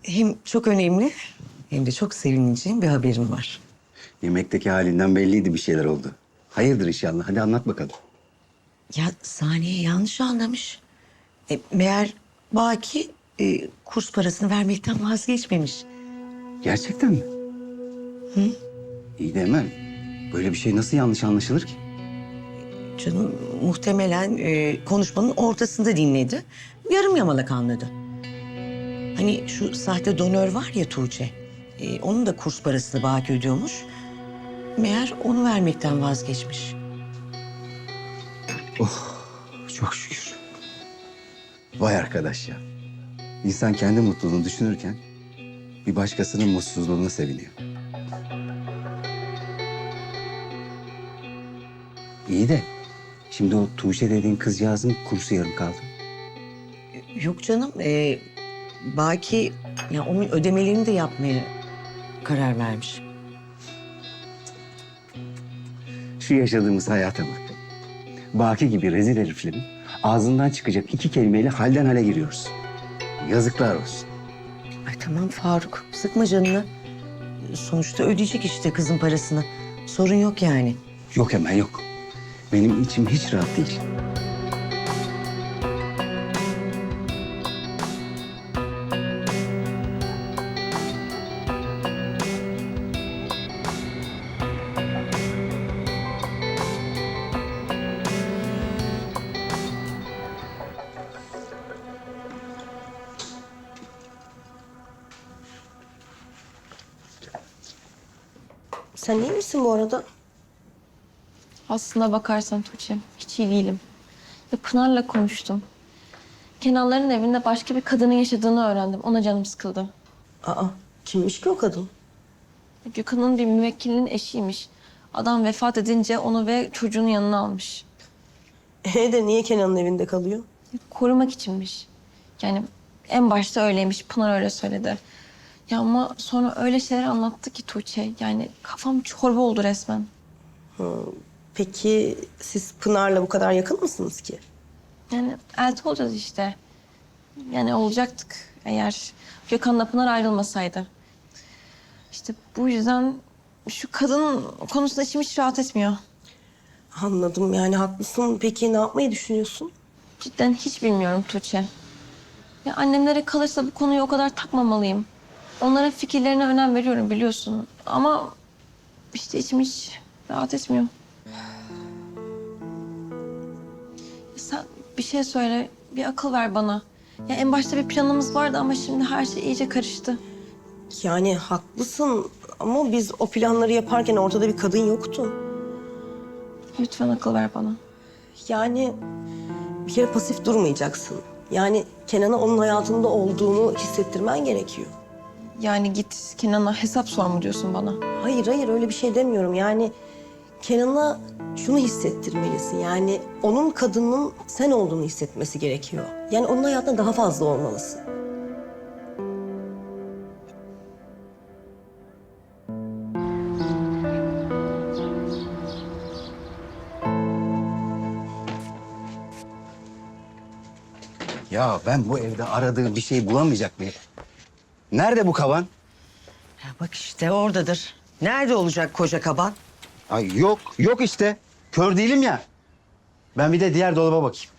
Hem çok önemli hem de çok sevineceğim bir haberim var. Yemekteki halinden belliydi bir şeyler oldu. Hayırdır inşallah. Hadi anlat bakalım. Ya Saniye yanlış anlamış. Meğer Baki kurs parasını vermekten vazgeçmemiş. Gerçekten mi? Hı? İyi de Emel, böyle bir şey nasıl yanlış anlaşılır ki? Canım muhtemelen konuşmanın ortasında dinledi. Yarım yamalak anladı. Hani şu sahte donör var ya Tuğçe. Onun da kurs parasını Baki ödüyormuş. Meğer onu vermekten vazgeçmiş. Oh, çok şükür. Vay arkadaş ya. İnsan kendi mutluluğunu düşünürken bir başkasının mutsuzluğuna seviniyor. İyi de şimdi o Tuğçe dediğin kızcağızın kursu yarım kaldı. Yok canım. Baki ya onun ödemelerini de yapmaya karar vermiş. Şu yaşadığımız hayata bak. Baki gibi rezil heriflerin ağzından çıkacak iki kelimeyle halden hale giriyoruz. Yazıklar olsun. Ay tamam Faruk, sıkma canını. Sonuçta ödeyecek işte kızın parasını. Sorun yok yani. Yok hemen yok. Benim içim hiç rahat değil. Sen iyi misin bu arada? Aslına bakarsan Tuğçe, hiç iyi değilim. Ve Pınar'la konuştum. Kenanların evinde başka bir kadının yaşadığını öğrendim. Ona canım sıkıldı. Aa, kimmiş ki o kadın? Gökhan'ın bir müvekkilinin eşiymiş. Adam vefat edince onu ve çocuğunu yanına almış. De niye Kenan'ın evinde kalıyor? Korumak içinmiş. Yani en başta öyleymiş. Pınar öyle söyledi. Ya ama sonra öyle şeyler anlattı ki Tuğçe. Yani kafam çorba oldu resmen. Peki siz Pınar'la bu kadar yakın mısınız ki? Yani elti olacağız işte. Yani olacaktık eğer Gökhan'la Pınar ayrılmasaydı. İşte bu yüzden şu kadın konusunda içim hiç rahat etmiyor. Anladım, yani haklısın. Peki ne yapmayı düşünüyorsun? Cidden hiç bilmiyorum Tuğçe. Ya annemlere kalırsa bu konuyu o kadar takmamalıyım. Onların fikirlerine önem veriyorum biliyorsun. Ama işte içim hiç rahat etmiyor. Sen bir şey söyle, bir akıl ver bana. Ya en başta bir planımız vardı ama şimdi her şey iyice karıştı. Yani haklısın ama biz o planları yaparken ortada bir kadın yoktu. Lütfen akıl ver bana. Yani bir kere pasif durmayacaksın. Yani Kenan'a onun hayatında olduğunu hissettirmen gerekiyor. Yani git Kenan'a hesap sor mu diyorsun bana? Hayır hayır, öyle bir şey demiyorum. Yani Kenan'a şunu hissettirmelisin. Yani onun kadının sen olduğunu hissetmesi gerekiyor. Yani onun hayatında daha fazla olmalısın. Ya ben bu evde aradığım bir şey bulamayacak mıyım? Nerede bu kaban? Ya bak işte oradadır. Nerede olacak koca kaban? Ay yok, yok işte. Kör değilim ya. Ben bir de diğer dolaba bakayım.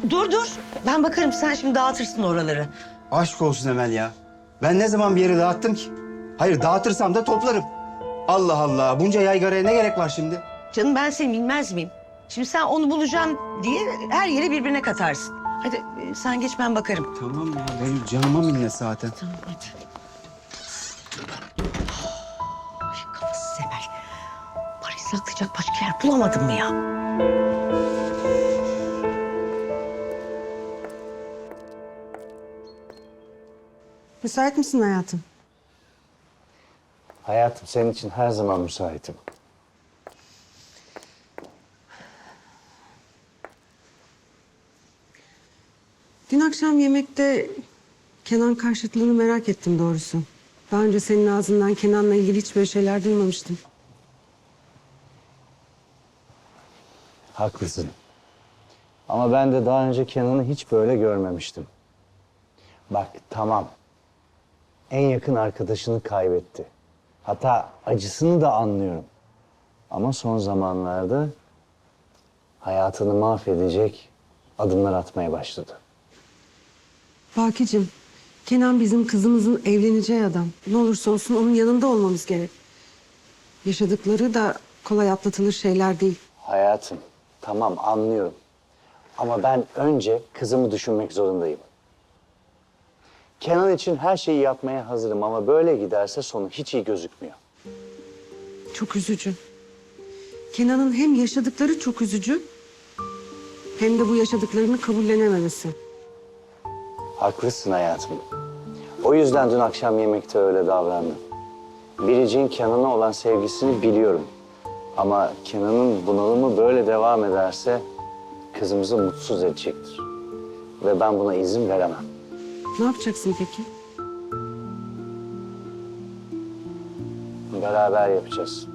Dur. Ben bakarım. Sen şimdi dağıtırsın oraları. Aşk olsun Emel ya. Ben ne zaman bir yeri dağıttım ki? Hayır, dağıtırsam da toplarım. Allah Allah, bunca yaygaraya ne gerek var şimdi? Canım ben seni bilmez miyim? Şimdi sen onu bulacaksın diye her yeri birbirine katarsın. Hadi sen geç ben bakarım. Tamam ya, benim canıma minnet zaten. Tamam hadi. Ay, kafası Emel. Parayı saklayacak başka yer bulamadın mı ya? Müsait misin hayatım? Hayatım, senin için her zaman müsaitim. Dün akşam yemekte Kenan karşıtlığını merak ettim doğrusu. Daha önce senin ağzından Kenan'la ilgili hiç böyle şeyler duymamıştım. Haklısın. Ama ben de daha önce Kenan'ı hiç böyle görmemiştim. Bak tamam. En yakın arkadaşını kaybetti. Hatta acısını da anlıyorum. Ama son zamanlarda hayatını mahvedecek adımlar atmaya başladı. Bakicim, Kenan bizim kızımızın evleneceği adam. Ne olursa olsun onun yanında olmamız gerek. Yaşadıkları da kolay atlatılır şeyler değil. Hayatım, tamam anlıyorum. Ama ben önce kızımı düşünmek zorundayım. Kenan için her şeyi yapmaya hazırım ama böyle giderse sonu hiç iyi gözükmüyor. Çok üzücü. Kenan'ın hem yaşadıkları çok üzücü... hem de bu yaşadıklarını kabullenememesi. Haklısın hayatım. O yüzden dün akşam yemekte öyle davrandım. Biricik'in Kenan'a olan sevgisini biliyorum. Ama Kenan'ın bunalımı böyle devam ederse kızımızı mutsuz edecektir. Ve ben buna izin veremem. Ne yapacaksın peki? Beraber yapacağız.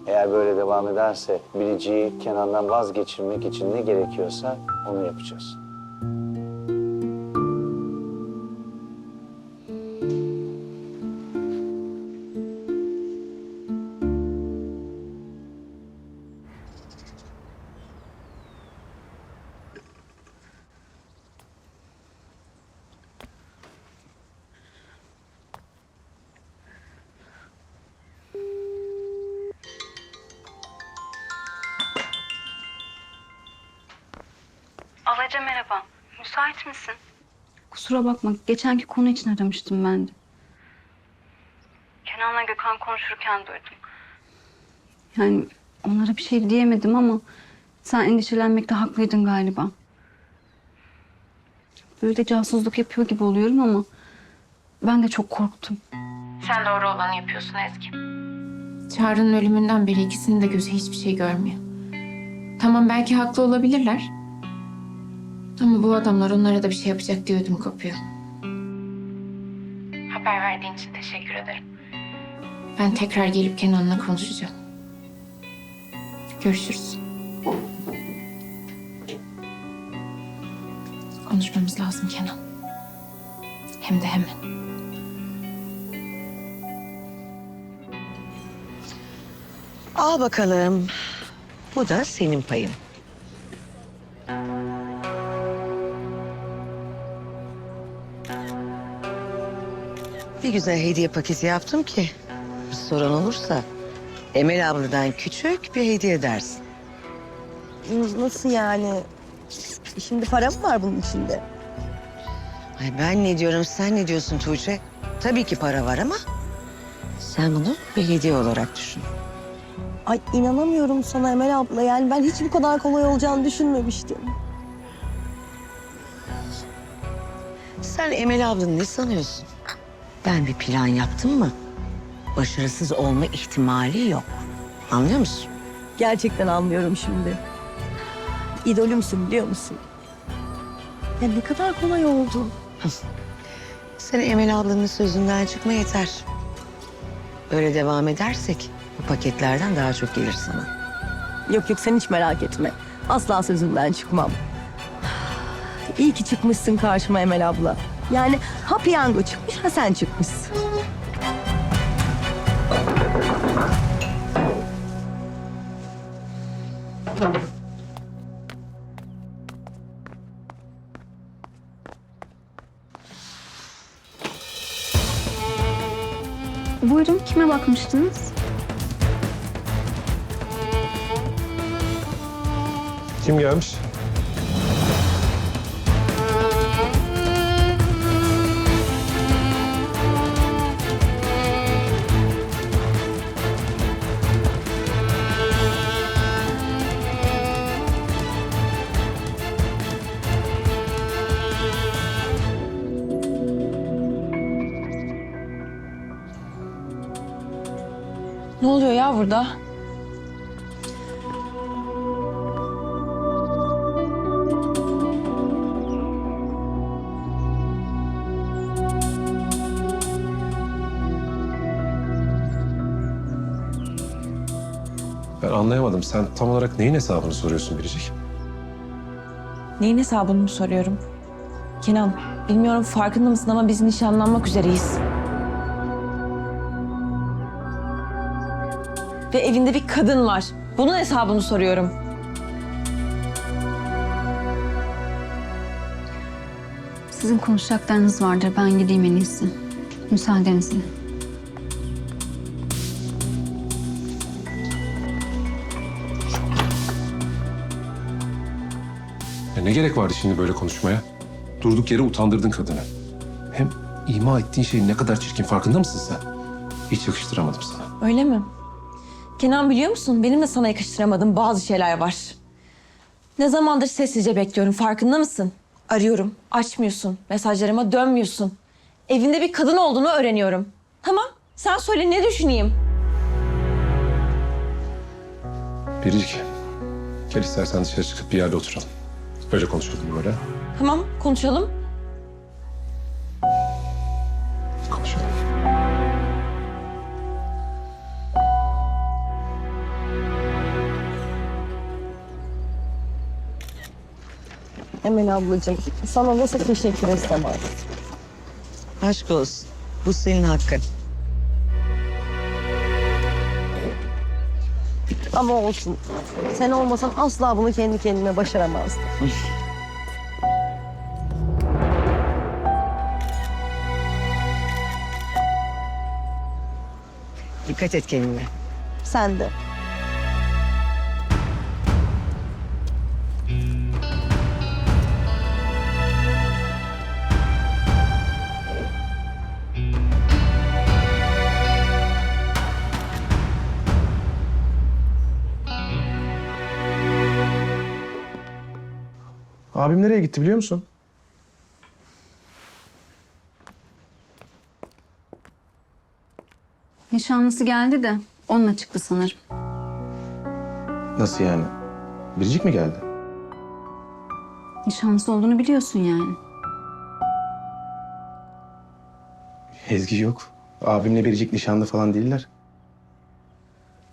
Eğer böyle devam ederse Biricik'i Kenan'dan vazgeçirmek için ne gerekiyorsa onu yapacağız. Alaca merhaba. Müsait misin? Kusura bakma. Geçenki konu için aramıştım ben de. Kenan'la Gökhan konuşurken duydum. Yani onlara bir şey diyemedim ama sen endişelenmekte haklıydın galiba. Böyle de casusluk yapıyor gibi oluyorum ama ben de çok korktum. Sen doğru olanı yapıyorsun Ezgi. Çağrı'nın ölümünden beri ikisinin de gözü hiçbir şey görmüyor. Tamam belki haklı olabilirler. Ama bu adamlar onlara da bir şey yapacak diye ödüm kopuyor. Haber verdiğin için teşekkür ederim. Ben tekrar gelip Kenan'la konuşacağım. Görüşürüz. konuşmamız lazım Kenan. Hem de hemen. Al bakalım. Bu da senin payın. Bir güzel hediye paketi yaptım ki bir sorun olursa Emel abladan küçük bir hediye dersin. Nasıl yani? Şimdi para mı var bunun içinde? Ay ben ne diyorum, sen ne diyorsun Tuğçe? Tabii ki para var ama sen bunu bir hediye olarak düşün. Ay inanamıyorum sana Emel abla. Yani ben hiç bu kadar kolay olacağını düşünmemiştim. Sen Emel ablanı ne sanıyorsun? Ben bir plan yaptım mı başarısız olma ihtimali yok. Anlıyor musun? Gerçekten anlıyorum şimdi. İdolümsün biliyor musun? Ya ne kadar kolay oldu. Sen Emel ablanın sözünden çıkma yeter. Böyle devam edersek bu paketlerden daha çok gelir sana. Yok yok sen hiç merak etme. Asla sözümden çıkmam. İyi ki çıkmışsın karşıma Emel abla. Yani ha piyango çıkmış ha sen çıkmışsın. Buyurun, kime bakmıştınız? Kim gelmiş? Ne oluyor ya burada? Ben anlayamadım. Sen tam olarak neyin hesabını soruyorsun Biricik? Neyin hesabını mı soruyorum? Kenan, bilmiyorum farkında mısın ama biz nişanlanmak üzereyiz. Ve evinde bir kadın var. Bunun hesabını soruyorum. Sizin konuşacaklarınız vardır. Ben gideyim en iyisi. Müsaadenizle. Ya ne gerek vardı şimdi böyle konuşmaya? Durduk yere utandırdın kadını. Hem ima ettiğin şeyin ne kadar çirkin farkında mısın sen? Hiç yakıştıramadım sana. Öyle mi? Kenan biliyor musun? Benim de sana yakıştıramadığım bazı şeyler var. Ne zamandır sessizce bekliyorum. Farkında mısın? Arıyorum. Açmıyorsun. Mesajlarıma dönmüyorsun. Evinde bir kadın olduğunu öğreniyorum. Tamam. Sen söyle ne düşüneyim? Biricik, gel istersen dışarı çıkıp bir yerde oturalım. Böyle konuşalım böyle. Tamam konuşalım. Konuşalım. Emel ablacığım sana nasıl teşekkür etsem artık. Aşk olsun. Bu senin hakkın. Ama olsun. Sen olmasan asla bunu kendi kendime başaramazdım. Dikkat et kendine. Sen de. Abim nereye gitti biliyor musun? Nişanlısı geldi de onunla çıktı sanırım. Nasıl yani? Biricik mi geldi? Nişanlısı olduğunu biliyorsun yani. Ezgi yok. Abimle Biricik nişanlı falan değiller.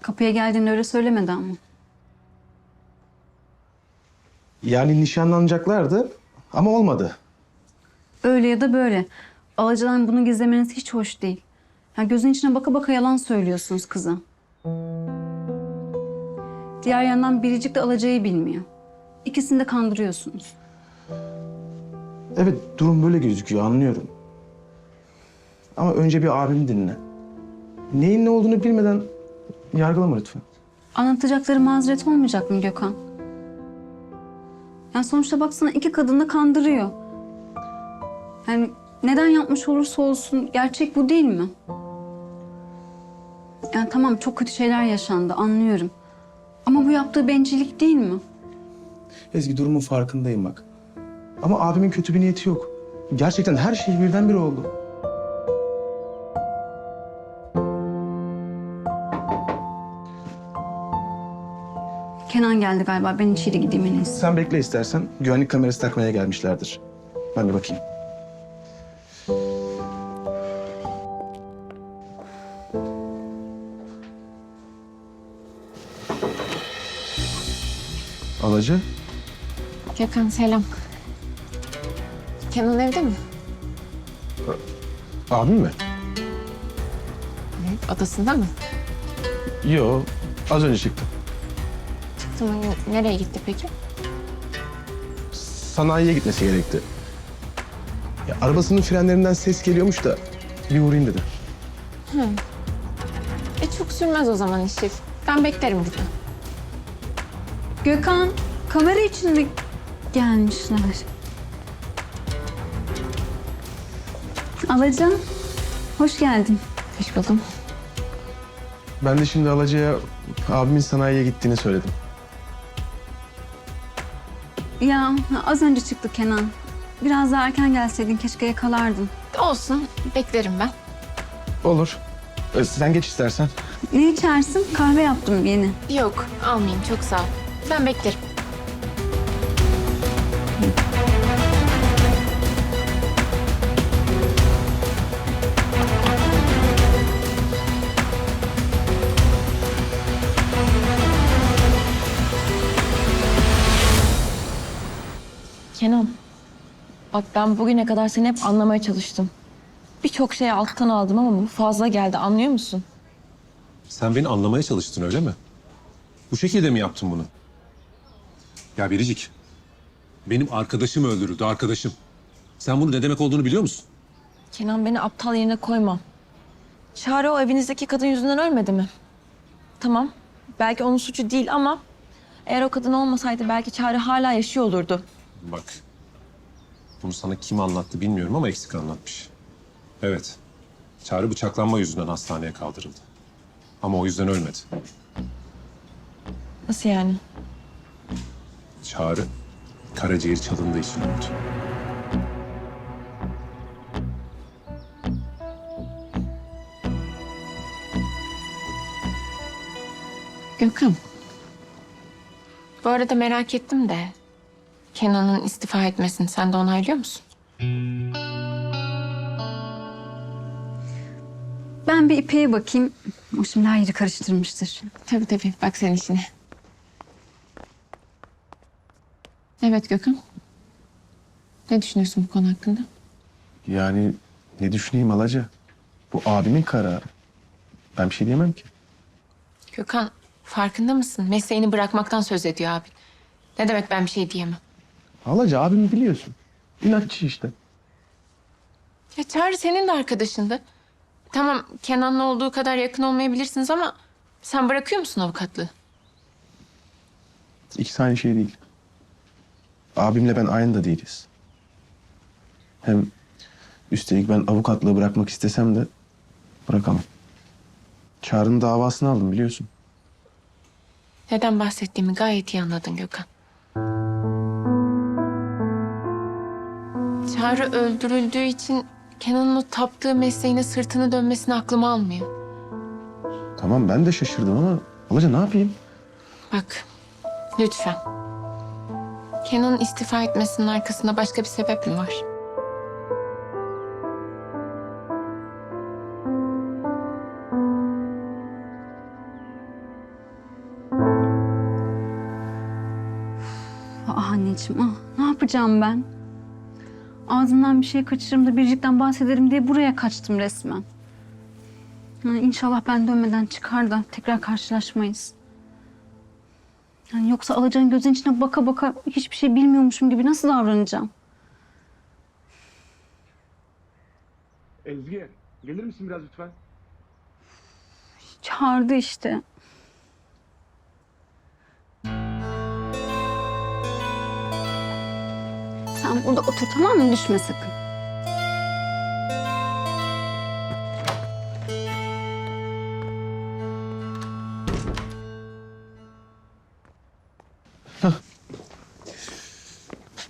Kapıya geldiğinde öyle söylemedi ama. Yani nişanlanacaklardı Ama olmadı. Öyle ya da böyle. Alacadan bunu gizlemeniz hiç hoş değil. Ya gözün içine baka baka yalan söylüyorsunuz kıza. Diğer yandan Biricik de Alaca'yı bilmiyor. İkisini de kandırıyorsunuz. Evet, durum böyle gözüküyor, anlıyorum. Ama önce bir abimi dinle. Neyin ne olduğunu bilmeden yargılama lütfen. Anlatacakları mazeret olmayacak mı Gökhan? Yani sonuçta baksana iki kadını da kandırıyor. Yani neden yapmış olursa olsun gerçek bu değil mi? Yani tamam çok kötü şeyler yaşandı anlıyorum. Ama bu yaptığı bencillik değil mi? Ezgi, durumun farkındayım bak. Ama abimin kötü bir niyeti yok. Gerçekten her şey birdenbire oldu. Kenan geldi galiba. Ben içeri gideyim en iyisi. Sen bekle istersen. Güvenlik kamerası takmaya gelmişlerdir. Ben bir bakayım. Alacı. Gökhan selam. Kenan evde mi? Abim mi? Evet. Odasında mı? Yo, az önce çıktım. Çıktı mı? Nereye gitti peki? Sanayiye gitmesi gerekti. Ya, arabasının frenlerinden ses geliyormuş da bir uğrayayım dedi. Hı. Çok sürmez o zaman işi. Ben beklerim burada. Gökhan, kamera için mi gelmişler? Alacan, hoş geldin. Hoş buldum. Ben de şimdi Alacı'ya abimin sanayiye gittiğini söyledim. Ya az önce çıktı Kenan. Biraz daha erken gelseydin keşke yakalardın. Olsun, beklerim ben. Olur. Sen geç istersen. Ne içersin? Kahve yaptım yeni. Yok, almayayım. Çok sağ ol. Ben beklerim. Kenan, bak ben bugüne kadar seni hep anlamaya çalıştım. Birçok şeyi alttan aldım ama bu fazla geldi, anlıyor musun? Sen beni anlamaya çalıştın öyle mi? Bu şekilde mi yaptın bunu? Ya Biricik, benim arkadaşım öldürüldü, arkadaşım. Sen bunun ne demek olduğunu biliyor musun? Kenan, beni aptal yerine koyma. Çağrı o evinizdeki kadın yüzünden ölmedi mi? Tamam, belki onun suçu değil ama eğer o kadın olmasaydı belki Çağrı hala yaşıyor olurdu. Bak, bunu sana kim anlattı bilmiyorum ama eksik anlatmış. Evet, Çağrı bıçaklanma yüzünden hastaneye kaldırıldı. Ama o yüzden ölmedi. Nasıl yani? Çağrı, karaciğer çalındığı için öldü. Gökhan. Bu arada merak ettim de... Kenan'ın istifa etmesini sen de onaylıyor musun? Ben bir İpek'e bakayım. O şimdi her yeri karıştırmıştır. Tabii tabii. Bak sen işine. Evet Gökhan. Ne düşünüyorsun bu konu hakkında? Yani ne düşüneyim Alacı? Bu abimin kararı. Ben bir şey diyemem ki. Gökhan farkında mısın? Mesleğini bırakmaktan söz ediyor abin. Ne demek ben bir şey diyemem? Alacı, abimi biliyorsun. İnatçı işte. Ya Çağrı senin de arkadaşındı. Tamam Kenan'la olduğu kadar yakın olmayabilirsiniz ama... Sen bırakıyor musun avukatlığı? İkisi aynı şey değil. Abimle ben aynı da değiliz. Hem üstelik ben avukatlığı bırakmak istesem de bırakamam. Çağrı'nın davasını aldım biliyorsun. Neden bahsettiğimi gayet iyi anladın Gökhan. Çağrı öldürüldüğü için Kenan'ın o taptığı mesleğine sırtını dönmesini aklım almıyor. Tamam, ben de şaşırdım ama Alacı ne yapayım? Bak lütfen. Kenan'ın istifa etmesinin arkasında başka bir sebep mi var? Anneciğim, ne yapacağım ben? Ağzından bir şey kaçırırım da Biricik'ten bahsederim diye buraya kaçtım resmen. Yani inşallah ben dönmeden çıkar da tekrar karşılaşmayız. Yani yoksa Alaca'nın gözünün içine baka baka hiçbir şey bilmiyormuşum gibi nasıl davranacağım? Ezgi, gelir misin biraz lütfen? Çağırdı işte. Sen burada otur, tamam mı? Düşme sakın.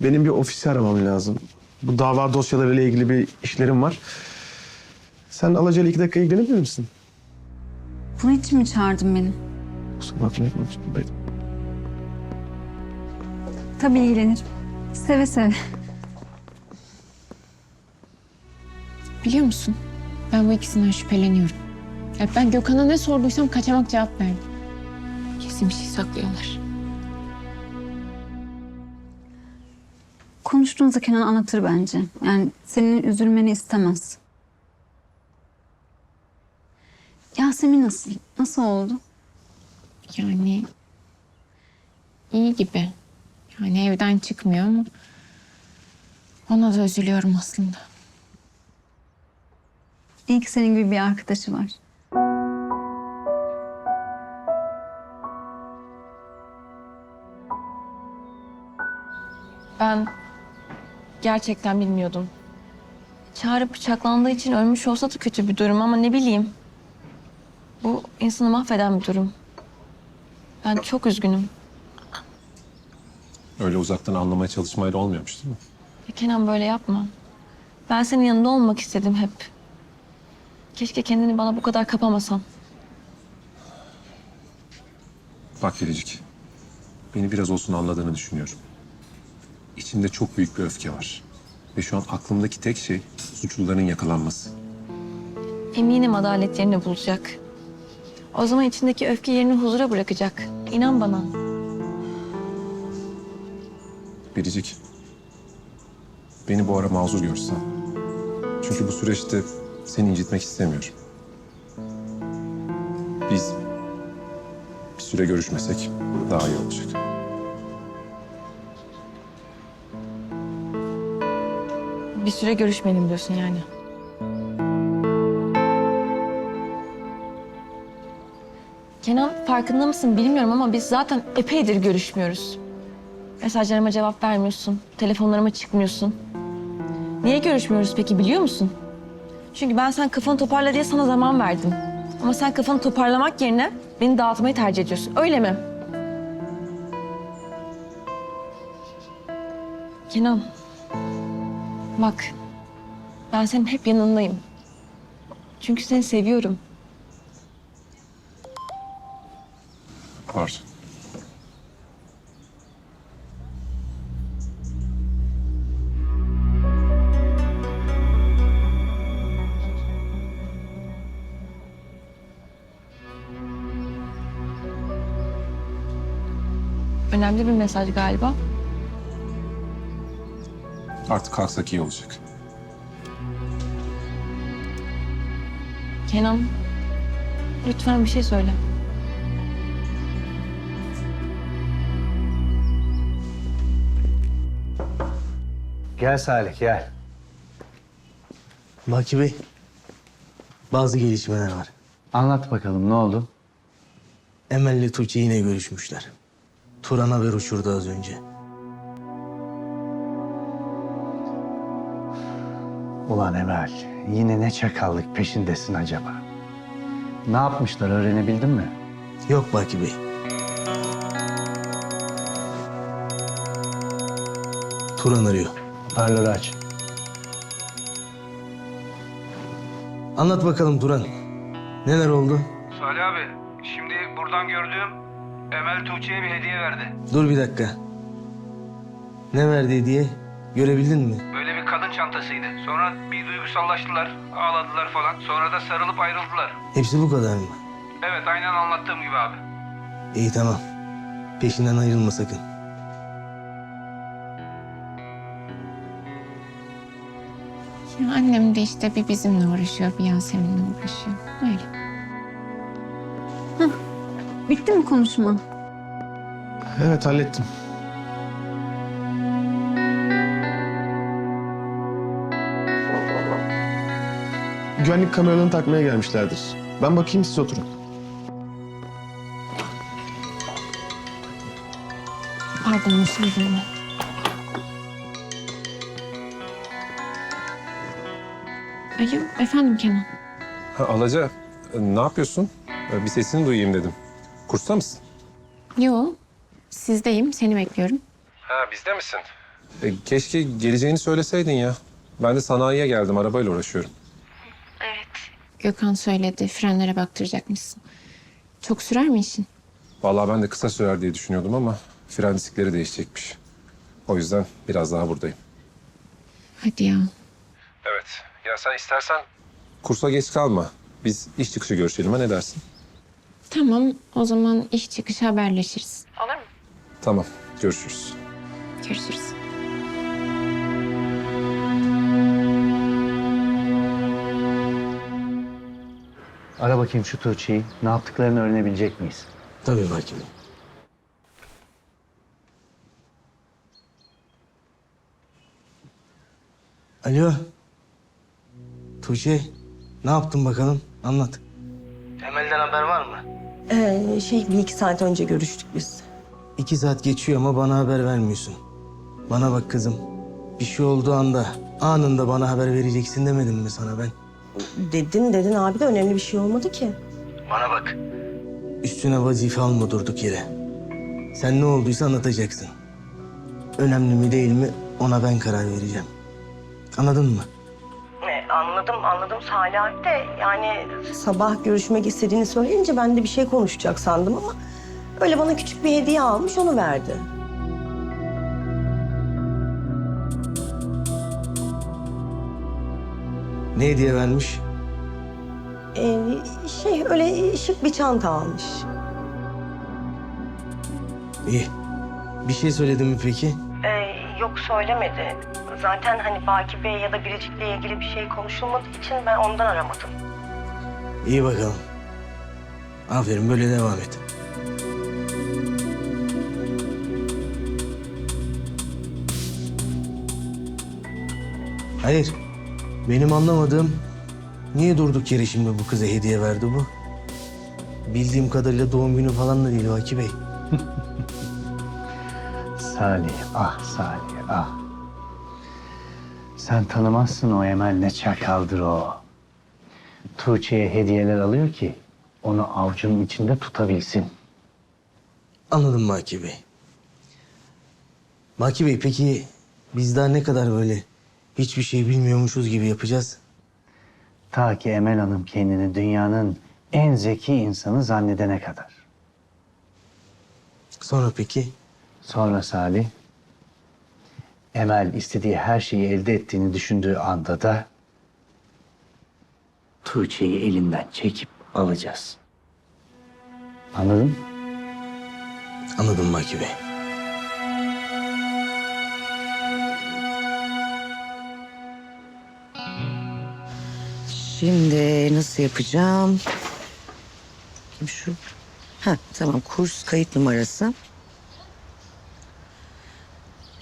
Benim bir ofisi aramam lazım. Bu dava dosyalarıyla ilgili bir işlerim var. Sen Alaca'yla 2 dakika ilgilenebilir misin? Bunun için mi çağırdın beni? Kusura bakma, yapmamıştım. Tabii ilgilenirim. Seve seve. Biliyor musun? Ben bu ikisinden şüpheleniyorum. Ya ben Gökhan'a ne sorduysam kaçamak cevap verdi. Kesin bir şey saklıyorlar. Konuştuğunuzda Kenan anlatır bence. Yani senin üzülmeni istemez. Yasemin nasıl? Nasıl oldu? Yani iyi gibi. Yani evden çıkmıyor ama ona da üzülüyorum aslında. İyi ki senin gibi bir arkadaşı var. Ben gerçekten bilmiyordum. Çağrı bıçaklandığı için ölmüş olsa da kötü bir durum ama ne bileyim. Bu insanı mahveden bir durum. Ben çok üzgünüm. Öyle uzaktan anlamaya çalışmayla olmuyormuş değil mi? Ya Kenan böyle yapma. Ben senin yanında olmak istedim hep. Keşke kendini bana bu kadar kapamasan. Bak Biricik, beni biraz olsun anladığını düşünüyorum. İçimde çok büyük bir öfke var. Ve şu an aklımdaki tek şey suçluların yakalanması. Eminim adalet yerini bulacak. O zaman içindeki öfke yerini huzura bırakacak. İnan bana. Biricik, beni bu ara mazur görsen. Çünkü bu süreçte seni incitmek istemiyorum. Biz bir süre görüşmesek daha iyi olacak. Bir süre görüşmeyelim diyorsun yani. Kenan farkında mısın bilmiyorum ama biz zaten epeydir görüşmüyoruz. Mesajlarıma cevap vermiyorsun, telefonlarıma çıkmıyorsun. Niye görüşmüyoruz peki biliyor musun? Çünkü ben sen kafanı toparla diye sana zaman verdim. Ama sen kafanı toparlamak yerine beni dağıtmayı tercih ediyorsun. Öyle mi? Kenan. Bak. Ben senin hep yanındayım. Çünkü seni seviyorum. Pardon. Önemli bir mesaj galiba. Artık kalksak iyi olacak. Kenan, lütfen bir şey söyle. Gel Salih, gel. Baki Bey, bazı gelişmeler var. Anlat bakalım ne oldu? Emel'le Tuğçe yine görüşmüşler. Turan haber uçurdu az önce. Ulan Emel, yine ne çakallık peşindesin acaba? Ne yapmışlar öğrenebildin mi? Yok Baki Bey. Turan arıyor. Hoparlörü aç. Anlat bakalım Turan. Neler oldu? Salih abi, şimdi buradan gördüğüm Emel Tuğçe'ye bir hediye verdi. Dur bir dakika. Ne verdi hediye? Görebildin mi? Böyle bir kadın çantasıydı. Sonra bir duygusallaştılar, ağladılar falan. Sonra da sarılıp ayrıldılar. Hepsi bu kadar mı? Evet, aynen anlattığım gibi abi. İyi tamam. Peşinden ayrılma sakın. Ya annem de işte bir bizimle uğraşıyor, bir Yasemin'le uğraşıyor. Öyle. Bitti mi konuşma? Evet, hallettim. Güvenlik kameralarını takmaya gelmişlerdir. Ben bakayım, siz oturun. Pardon, müsaadenle. Alo, efendim Kenan. Alaca, ne yapıyorsun? Bir sesini duyayım dedim. Kursta mısın? Yo, sizdeyim, seni bekliyorum. Ha, bizde misin? Keşke geleceğini söyleseydin ya. Ben de sanayiye geldim, arabayla uğraşıyorum. Gökhan söyledi, frenlere baktıracakmışsın. Çok sürer mi işin? Vallahi ben de kısa sürer diye düşünüyordum ama fren diskleri değişecekmiş. O yüzden biraz daha buradayım. Hadi ya. Evet. Ya sen istersen kursa geç kalma. Biz iş çıkışı görüşelim, ha, ne dersin? Tamam, o zaman iş çıkışı haberleşiriz. Olur mu? Tamam, görüşürüz. Görüşürüz. Ara bakayım şu Tuğçe'yi. Ne yaptıklarını öğrenebilecek miyiz? Tabii Baki Bey. Alo. Tuğçe, ne yaptın bakalım? Anlat. Emel'den haber var mı? Bir iki saat önce görüştük biz. 2 saat geçiyor ama bana haber vermiyorsun. Bana bak kızım. Bir şey olduğu anda anında bana haber vereceksin demedim mi sana ben? Dedin abi de önemli bir şey olmadı ki. Bana bak. Üstüne vazife alma durduk yere. Sen ne olduysa anlatacaksın. Önemli mi değil mi ona ben karar vereceğim. Anladın mı? Anladım Salih abi de yani... Sabah görüşmek istediğini söyleyince ben de bir şey konuşacak sandım ama... Öyle bana küçük bir hediye almış, onu verdi. Ne hediye vermiş? Öyle şık bir çanta almış. İyi. Bir şey söyledin mi peki? Yok söylemedi. Zaten hani Baki Bey ya da Biricik'le ilgili bir şey konuşulmadığı için ben ondan aramadım. İyi bakalım. Aferin, böyle devam et. Hayır. Benim anlamadığım niye durduk yere şimdi bu kıza hediye verdi bu? Bildiğim kadarıyla doğum günü falan da değil Baki Bey. Salih, ah Salih, ah. Sen tanımazsın o Emel, ne çakaldır o. Tuğçe'ye hediyeler alıyor ki onu avucunun içinde tutabilsin. Anladım Baki Bey. Baki Bey, peki biz daha ne kadar böyle hiçbir şey bilmiyormuşuz gibi yapacağız? Ta ki Emel Hanım kendini dünyanın en zeki insanı zannedene kadar. Sonra peki? Sonra Salih, Emel istediği her şeyi elde ettiğini düşündüğü anda da Tuğçe'yi elinden çekip alacağız. Anladın mı? Anladım Baki Bey. Şimdi nasıl yapacağım? Şu. Tamam, kurs kayıt numarası.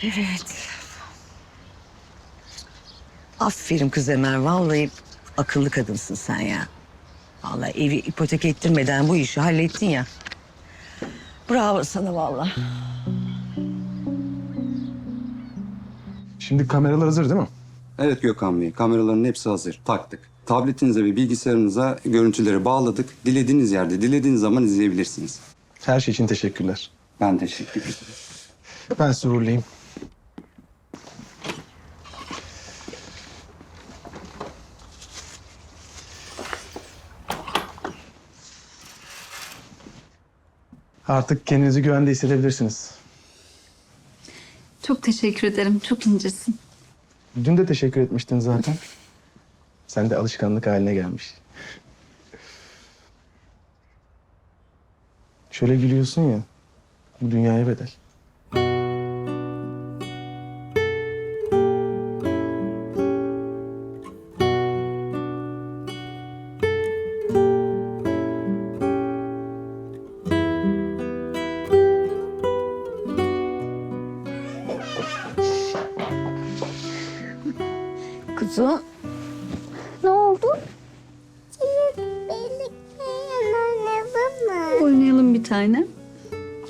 Evet. Aferin kız Emel. Vallahi akıllı kadınsın sen ya. Vallahi evi ipotek ettirmeden bu işi hallettin ya. Bravo sana vallahi. Şimdi kameralar hazır değil mi? Evet Gökhan Bey, kameraların hepsi hazır. Taktık. Tabletinize ve bilgisayarınıza görüntüleri bağladık. Dilediğiniz yerde, dilediğiniz zaman izleyebilirsiniz. Her şey için teşekkürler. Ben teşekkür ederim. Ben sizi uğurlayayım. Artık kendinizi güvende hissedebilirsiniz. Çok teşekkür ederim. Çok incesin. Dün de teşekkür etmiştin zaten. Sen de alışkanlık haline gelmiş. Şöyle gülüyorsun ya, bu dünyaya bedel. Ne oldu? Birlikte oynayalım mı? Oynayalım bir tane.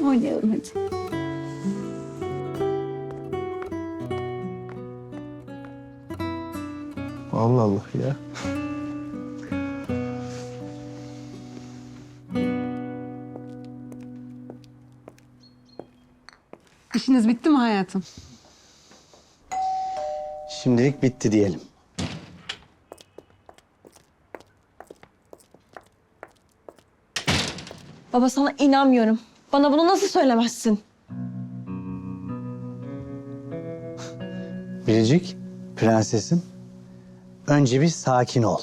Oynayalım hadi. Allah Allah ya. İşiniz bitti mi hayatım? Şimdilik bitti diyelim. Baba sana inanmıyorum. Bana bunu nasıl söylemezsin? Biricik, prensesim. Önce bir sakin ol.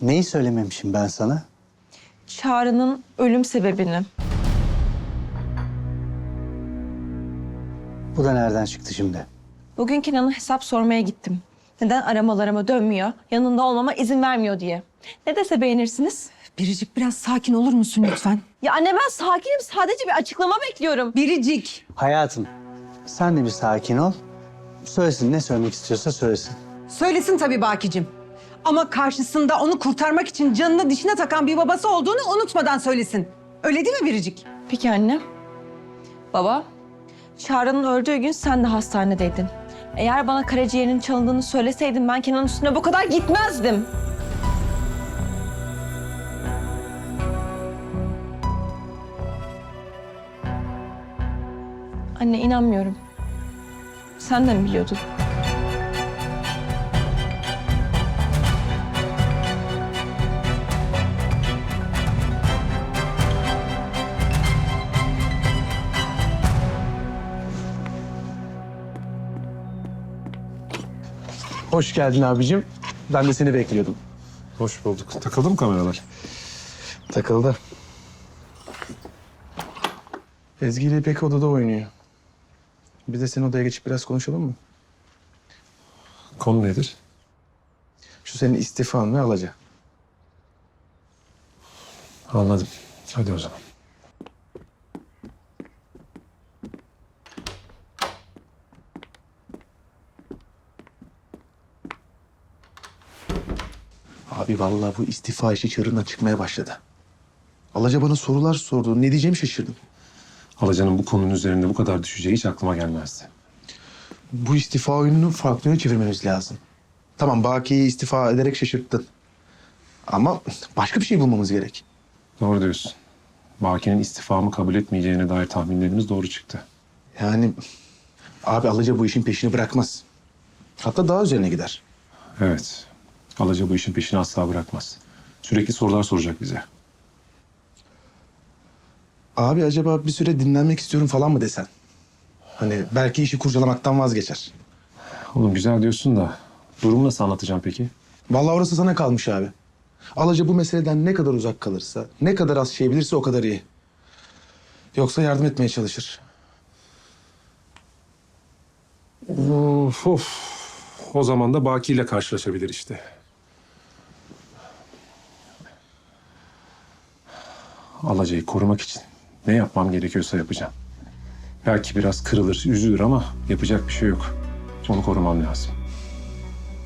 Neyi söylememişim ben sana? Çağrı'nın ölüm sebebini. Bu da nereden çıktı şimdi? Bugün Kenan'a hesap sormaya gittim. Neden aramalarıma dönmüyor, yanında olmama izin vermiyor diye. Ne dese beğenirsiniz? Biricik biraz sakin olur musun lütfen? Ya anne ben sakinim. Sadece bir açıklama bekliyorum. Biricik. Hayatım, sen de bir sakin ol. Söylesin, ne söylemek istiyorsa söylesin. Söylesin tabii Bakicim. Ama karşısında onu kurtarmak için canını dişine takan bir babası olduğunu unutmadan söylesin. Öyle değil mi Biricik? Peki anne. Baba, Çağrı'nın öldüğü gün sen de hastanedeydin. Eğer bana karaciğerinin çalındığını söyleseydin ben Kenan'ın üstüne bu kadar gitmezdim. Anne inanmıyorum. Sen de mi biliyordun? Hoş geldin abicim. Ben de seni bekliyordum. Hoş bulduk. Takıldı mı kameralar? Takıldı. Ezgi ile İpek odada oynuyor. Biz de senin odaya geçip biraz konuşalım mı? Konu nedir? Şu senin istifan ve Alaca. Anladım. Hadi o zaman. Abi vallahi bu istifa işi çığırından çıkmaya başladı. Alaca bana sorular sordu. Ne diyeceğimi şaşırdım. Alaca'nın bu konunun üzerinde bu kadar düşeceği hiç aklıma gelmezdi. Bu istifa oyununu farklı yöne çevirmemiz lazım. Tamam Baki'yi istifa ederek şaşırttın. Ama başka bir şey bulmamız gerek. Doğru diyorsun. Baki'nin istifamı kabul etmeyeceğine dair tahminlerimiz doğru çıktı. Yani abi Alaca bu işin peşini bırakmaz. Hatta daha üzerine gider. Evet. Alaca bu işin peşini asla bırakmaz. Sürekli sorular soracak bize. Abi acaba bir süre dinlenmek istiyorum falan mı desen? Hani belki işi kurcalamaktan vazgeçer. Oğlum güzel diyorsun da durumu nasıl anlatacağım peki? Vallahi orası sana kalmış abi. Alaca bu meseleden ne kadar uzak kalırsa, ne kadar az şey bilirse o kadar iyi. Yoksa yardım etmeye çalışır. Of. O zaman da Baki ile karşılaşabilir işte. Alaca'yı korumak için ne yapmam gerekiyorsa yapacağım. Belki biraz kırılır, üzülür ama yapacak bir şey yok. Onu korumam lazım.